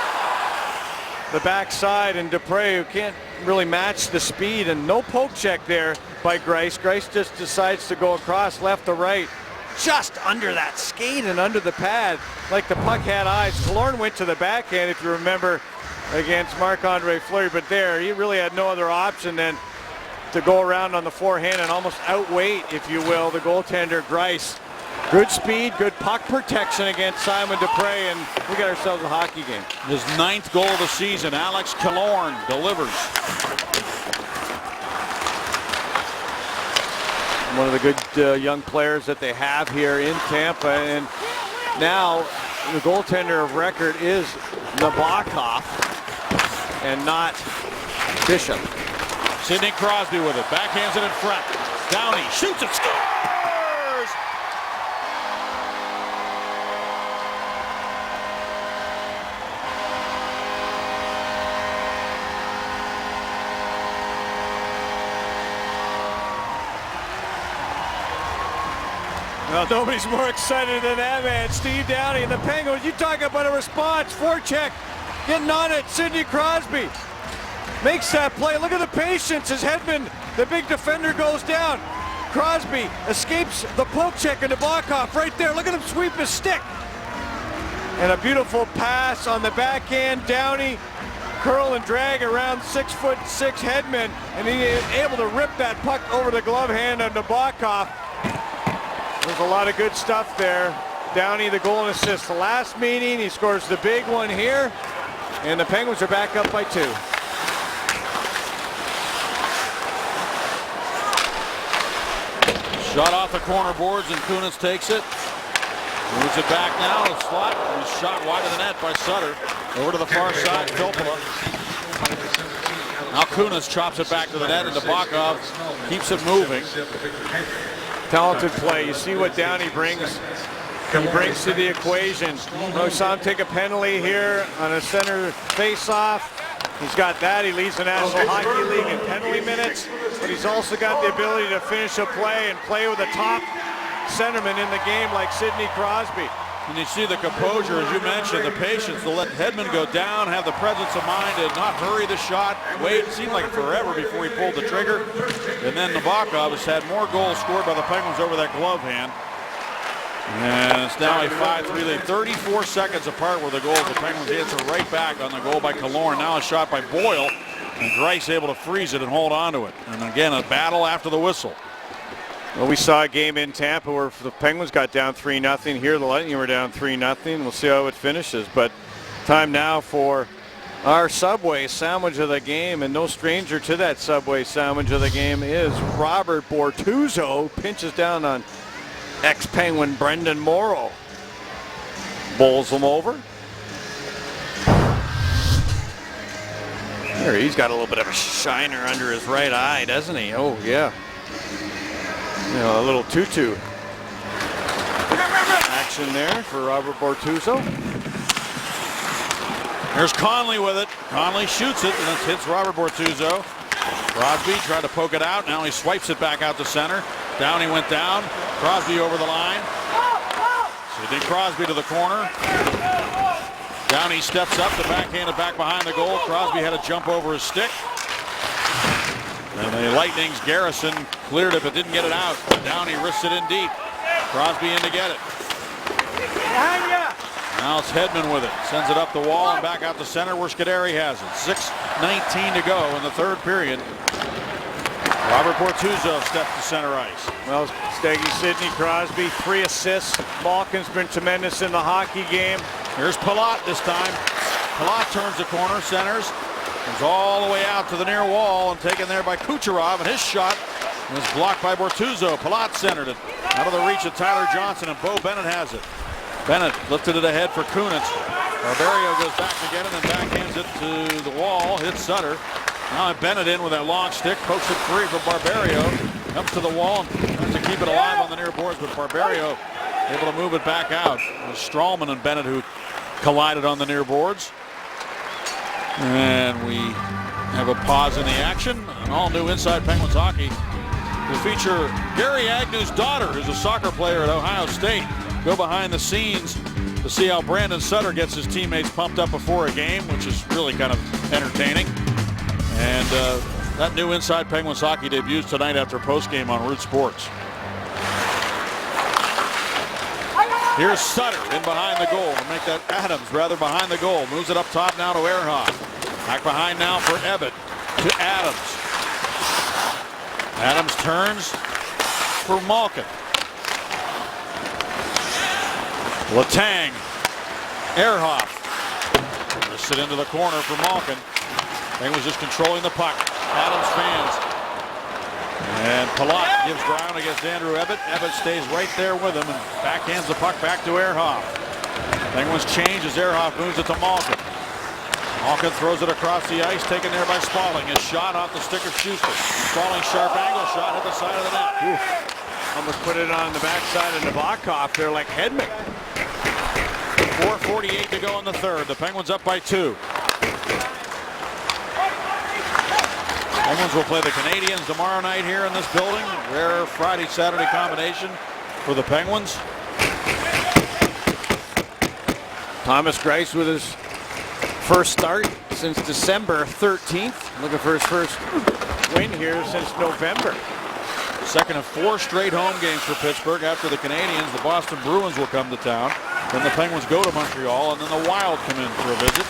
the backside, and Dupre, who can't really match the speed, and no poke check there by Greiss. Greiss just decides to go across left to right, just under that skate and under the pad, like the puck had eyes. Killorn went to the backhand, if you remember, against Marc-Andre Fleury, but there he really had no other option than to go around on the forehand and almost outweight, if you will, the goaltender Greiss. Good speed, good puck protection against Simon Dupre, and we got ourselves a hockey game. His 9th goal of the season. Alex Killorn delivers. One of the good young players that they have here in Tampa, and now the goaltender of record is Nabokov and not Bishop. Sidney Crosby with it, backhands it in front. Downey shoots it, scores! Well, nobody's more excited than that man, Steve Downey and the Penguins. You talk about a response, forecheck, getting on it. Sidney Crosby makes that play. Look at the patience as Hedman, the big defender, goes down. Crosby escapes the poke check into Nabokov right there. Look at him sweep his stick. And a beautiful pass on the backhand. Downey curl and drag around 6'6" Hedman, and he is able to rip that puck over the glove hand of Nabokov. There's a lot of good stuff there. Downey, the goal and assist. The last meeting, he scores the big one here, and the Penguins are back up by 2. Shot off the corner boards, and Kunitz takes it. Moves it back now. The slot was shot wide of the net by Sutter. Over to the far side, Filppula. Now Kunitz chops it back to the net, and Nabokov keeps it moving. Talented play. You see what Downey brings. He brings to the equation. We saw him take a penalty here on a center face-off. He's got that. He leads the National Hockey League in penalty minutes, but he's also got the ability to finish a play and play with a top centerman in the game like Sidney Crosby. And you see the composure, as you mentioned, the patience to let Hedman go down, have the presence of mind to not hurry the shot, wait. It seemed like forever before he pulled the trigger. And then Nabokov has had more goals scored by the Penguins over that glove hand. And it's now a 5-3 lead, 34 seconds apart were the goals. The Penguins answer right back on the goal by Killorn. Now a shot by Boyle, and Greiss able to freeze it and hold on to it. And again, a battle after the whistle. Well, we saw a game in Tampa where the Penguins got down 3-0. Here the Lightning were down 3-0. We'll see how it finishes. But time now for our Subway sandwich of the game. And no stranger to that Subway sandwich of the game is Robert Bortuzzo. Pinches down on ex-Penguin Brendan Morrow. Bowls him over. There, he's got a little bit of a shiner under his right eye, doesn't he? Oh, yeah. You know, a little tutu action there for Robert Bortuzzo. Here's Conley with it. Conley shoots it, and it hits Robert Bortuzzo. Crosby tried to poke it out. Now he swipes it back out to center. Downey went down. Crosby over the line. Sidney Crosby to the corner. Downey steps up to backhand it back behind the goal. Crosby had to jump over his stick. And the Lightning's Garrison cleared it but didn't get it out. Downey risks it in deep. Crosby in to get it. Now it's Hedman with it. Sends it up the wall and back out to center where Scuderi has it. 6:19 to go in the third period. Robert Bortuzzo steps to center ice. Well, Staggy, Sidney Crosby, 3 assists. Malkin's been tremendous in the hockey game. Here's Palat this time. Palat turns the corner, centers. Comes all the way out to the near wall and taken there by Kucherov, and his shot was blocked by Bortuzzo. Palat centered it out of the reach of Tyler Johnson, and Bo Bennett has it. Bennett lifted it ahead for Kunitz. Barberio goes back to get it and backhands it to the wall, hits Sutter. Now Bennett in with that long stick, pokes it free for Barberio. Comes to the wall and tries to keep it alive on the near boards, but Barberio able to move it back out. It was Strawman and Bennett who collided on the near boards. And we have a pause in the action. An all-new Inside Penguins Hockey will feature Gary Agnew's daughter, who's a soccer player at Ohio State. Go behind the scenes to see how Brandon Sutter gets his teammates pumped up before a game, which is really kind of entertaining. And that new Inside Penguins Hockey debuts tonight after postgame on Root Sports. Here's Sutter in behind the goal to make that Adams rather behind the goal. Moves it up top now to Ehrhoff. Back behind now for Ebbett to Adams. Adams turns for Malkin. Letang. Ehrhoff. Just sit into the corner for Malkin. Penguins just controlling the puck. Adams fans. And Palat gives ground against Andrew Ebbett. Ebbett stays right there with him and backhands the puck back to Ehrhoff. Penguins change as Ehrhoff moves it to Malkin. Malkin throws it across the ice, taken there by Spaulding. His shot off the stick of Schuster. Spaulding sharp angle shot hit the side of the net. Oof. Almost put it on the backside of Nabokov there like Hedman. 4:48 to go in the third. The Penguins up by 2. Penguins will play the Canadiens tomorrow night here in this building. Rare Friday-Saturday combination for the Penguins. Thomas Greiss with his first start since December 13th. Looking for his first win here since November. Second of 4 straight home games for Pittsburgh. After the Canadiens, the Boston Bruins will come to town. Then the Penguins go to Montreal, and then the Wild come in for a visit.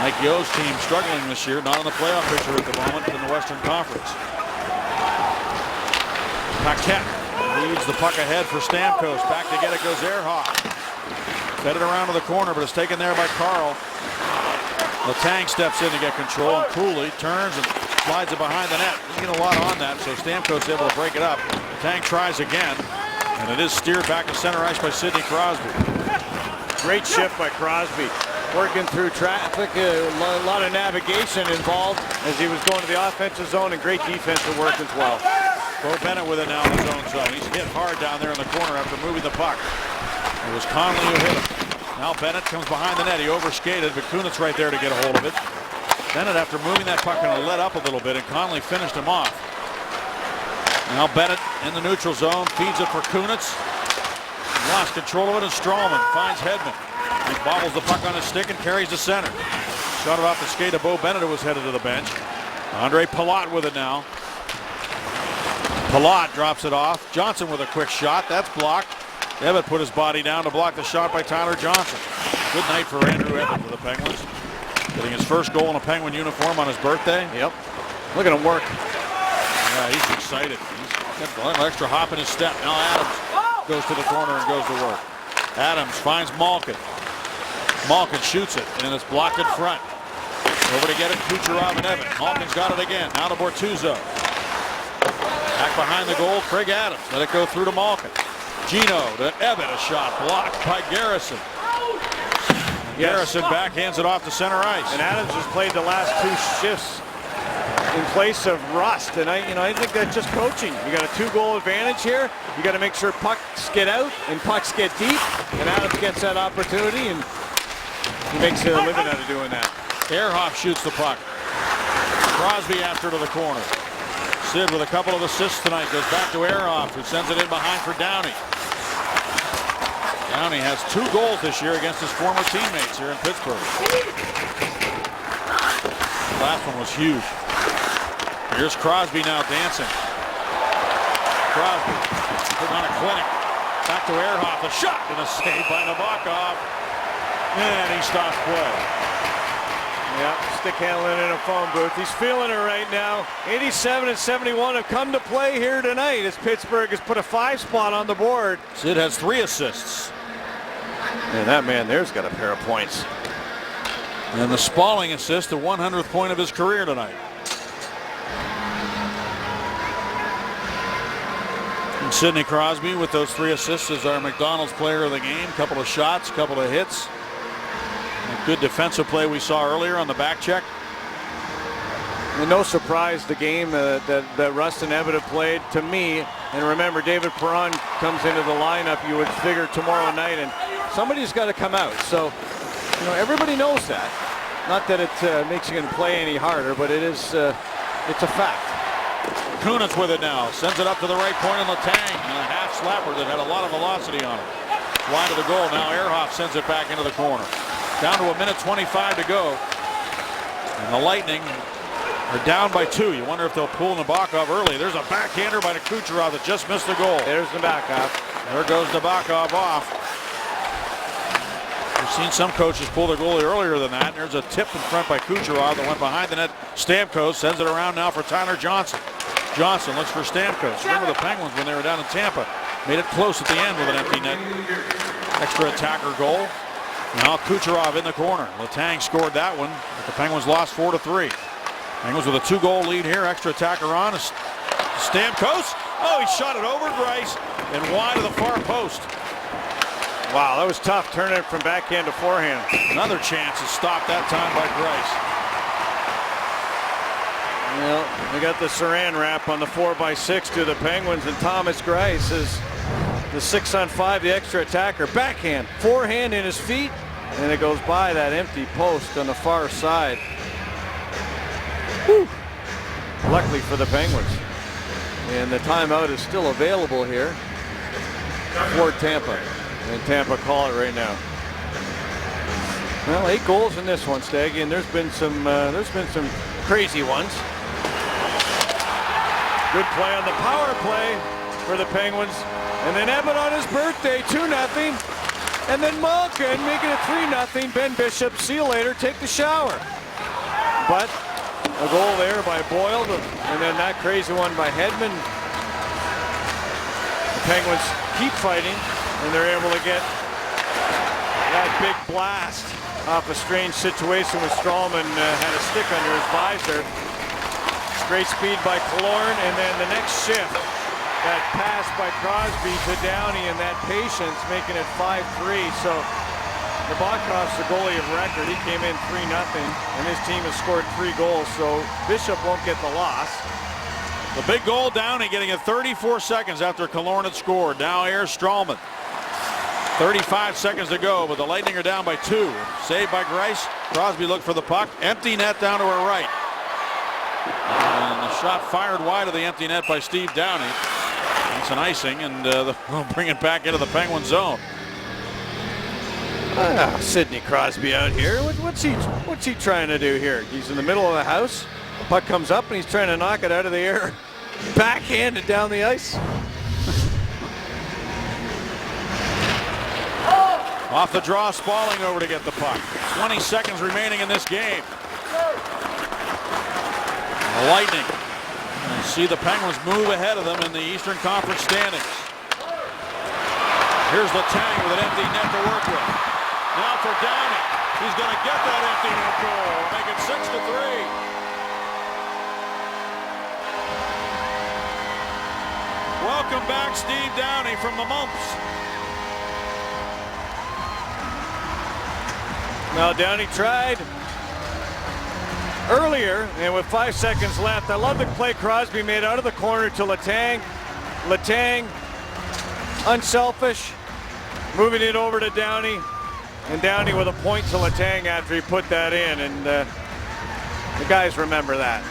Mike Yo's team struggling this year, not on the playoff picture at the moment in the Western Conference. Paquette leads the puck ahead for Stamkos. Back to get it goes Ehrhoff. Fed it around to the corner, but it's taken there by Carl. Letang steps in to get control, and Cooley turns and slides it behind the net. Didn't get a lot on that, so Stamkos able to break it up. Letang tries again, and it is steered back to center ice by Sidney Crosby. Great shift by Crosby. working through traffic, a lot of navigation involved as he was going to the offensive zone, and great defensive work as well. Bo Bennett with it now in his own zone. He's hit hard down there in the corner after moving the puck. It was Conley who hit him. Now Bennett comes behind the net. He overskated, but Kunitz right there to get a hold of it. Bennett, after moving that puck, kind of let up a little bit, and Conley finished him off. Now Bennett in the neutral zone, feeds it for Kunitz. Lost control of it, and Strawman finds Hedman. He bobbles the puck on his stick and carries to center. Shot it off the skate of Bo Bennett, who was headed to the bench. Andre Palat with it now. Palat drops it off. Johnson with a quick shot. That's blocked. Evatt put his body down to block the shot by Tyler Johnson. Good night for Andrew Evatt for the Penguins. Getting his first goal in a Penguin uniform on his birthday. Yep. Look at him work. Yeah, he's excited. He's got a little extra hop in his step. Now Adams goes to the corner and goes to work. Adams finds Malkin. Malkin shoots it, and it's blocked in front. Over to get it, Kucherov and Evatt. Malkin's got it again. Now to Bortuzzo. Back behind the goal, Craig Adams. Let it go through to Malkin. Gino to Evatt, a shot blocked by Garrison. Garrison backhands it off to center ice. And Adams has played the last 2 shifts in place of Rust, and I think that's just coaching. You got a 2-goal advantage here. You got to make sure pucks get out and pucks get deep, and Adams gets that opportunity, and he makes a living out of doing that. Ehrhoff shoots the puck. Crosby after to the corner. Sid with a couple of assists tonight goes back to Ehrhoff, who sends it in behind for Downey. Downey has 2 goals this year against his former teammates here in Pittsburgh. The last one was huge. Here's Crosby now dancing. Crosby putting on a clinic. Back to Ehrhoff. A shot and a save by Nabokov. And he stops play. Yeah, stick handling in a phone booth. He's feeling it right now. 87 and 71 have come to play here tonight as Pittsburgh has put a 5 spot on the board. Sid has 3 assists. And that man there's got a pair of points. And the Spalling assist, the 100th point of his career tonight. And Sidney Crosby with those 3 assists is our McDonald's player of the game. Couple of shots, couple of hits. A good defensive play we saw earlier on the back check. And no surprise the game that Rust and Evatt have played to me. And remember, David Perron comes into the lineup, you would figure tomorrow night, and somebody's got to come out. So, everybody knows that. Not that it makes you going to play any harder, but it is it's a fact. Kunitz with it now. Sends it up to the right point in Letang. And a half slapper that had a lot of velocity on it. Wide of the goal. Now Ehrhoff sends it back into the corner. Down to 1:25 to go. And the Lightning are down by 2. You wonder if they'll pull Nabokov early. There's a backhander by Kucherov that just missed the goal. There's Nabokov. There goes Nabokov off. We've seen some coaches pull their goalie earlier than that. And there's a tip in front by Kucherov that went behind the net. Stamkos sends it around now for Tyler Johnson. Johnson looks for Stamkos. Remember the Penguins when they were down in Tampa. Made it close at the end with an empty net. Extra attacker goal. Now Kucherov in the corner. Letang scored that one, but the Penguins lost 4-3. Penguins with a 2-goal lead here. Extra attacker on. Stamkos. Oh, he shot it over Greiss and wide of the far post. Wow, that was tough, turning it from backhand to forehand. Another chance is stopped that time by Greiss. Well, they got the Saran wrap on the 4x6 to the Penguins, and Thomas Greiss is the 6-on-5, the extra attacker. Backhand, forehand in his feet, and it goes by that empty post on the far side. Whew. Luckily for the Penguins. And the timeout is still available here for Tampa. And Tampa call it right now. Well, 8 goals in this one, Staggy, and there's been some crazy ones. Good play on the power play for the Penguins. And then Evatt on his birthday, 2-0. And then Malkin making it 3-0. Ben Bishop, see you later, take the shower. But a goal there by Boyle, and then that crazy one by Hedman. The Penguins keep fighting, and they're able to get that big blast off a strange situation with Strawman had a stick under his visor. Great speed by Killorn, and then the next shift, that pass by Crosby to Downey, and that patience making it 5-3. So Nabokhov's the goalie of record. He came in 3-0, and his team has scored 3 goals, so Bishop won't get the loss. The big goal, Downey getting it 34 seconds after Killorn had scored. Now here's Stralman. 35 seconds to go, but the Lightning are down by 2. Saved by Grice. Crosby looked for the puck. Empty net down to her right. And the shot fired wide of the empty net by Steve Downey. That's an icing, and they'll bring it back into the Penguin zone. Sidney Crosby out here. What's he trying to do here? He's in the middle of the house. The puck comes up, and he's trying to knock it out of the air. Backhanded down the ice. Off the draw, Spalling over to get the puck. 20 seconds remaining in this game. The Lightning see the Penguins move ahead of them in the Eastern Conference standings. Here's Letang with an empty net to work with. Now for Downey. He's going to get that empty net goal. Make it 6-3. Welcome back, Steve Downey from the Mumps. Now Downey tried earlier, and with 5 seconds left, I love the play Crosby made out of the corner to Letang. Letang, unselfish, moving it over to Downey, and Downey with a point to Letang after he put that in, and the guys remember that.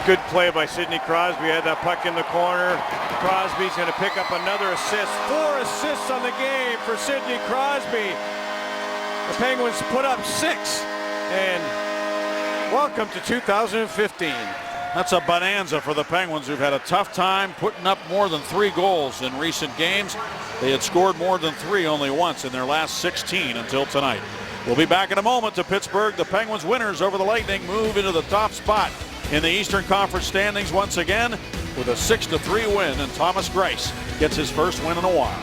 Good play by Sidney Crosby. Had that puck in the corner. Crosby's going to pick up another assist. 4 assists on the game for Sidney Crosby. The Penguins put up 6, and welcome to 2015. That's a bonanza for the Penguins, who've had a tough time putting up more than 3 goals in recent games. They had scored more than 3 only once in their last 16 until tonight. We'll be back in a moment to Pittsburgh. The Penguins winners over the Lightning move into the top spot in the Eastern Conference standings once again with a 6-3 win, and Thomas Greiss gets his first win in a while.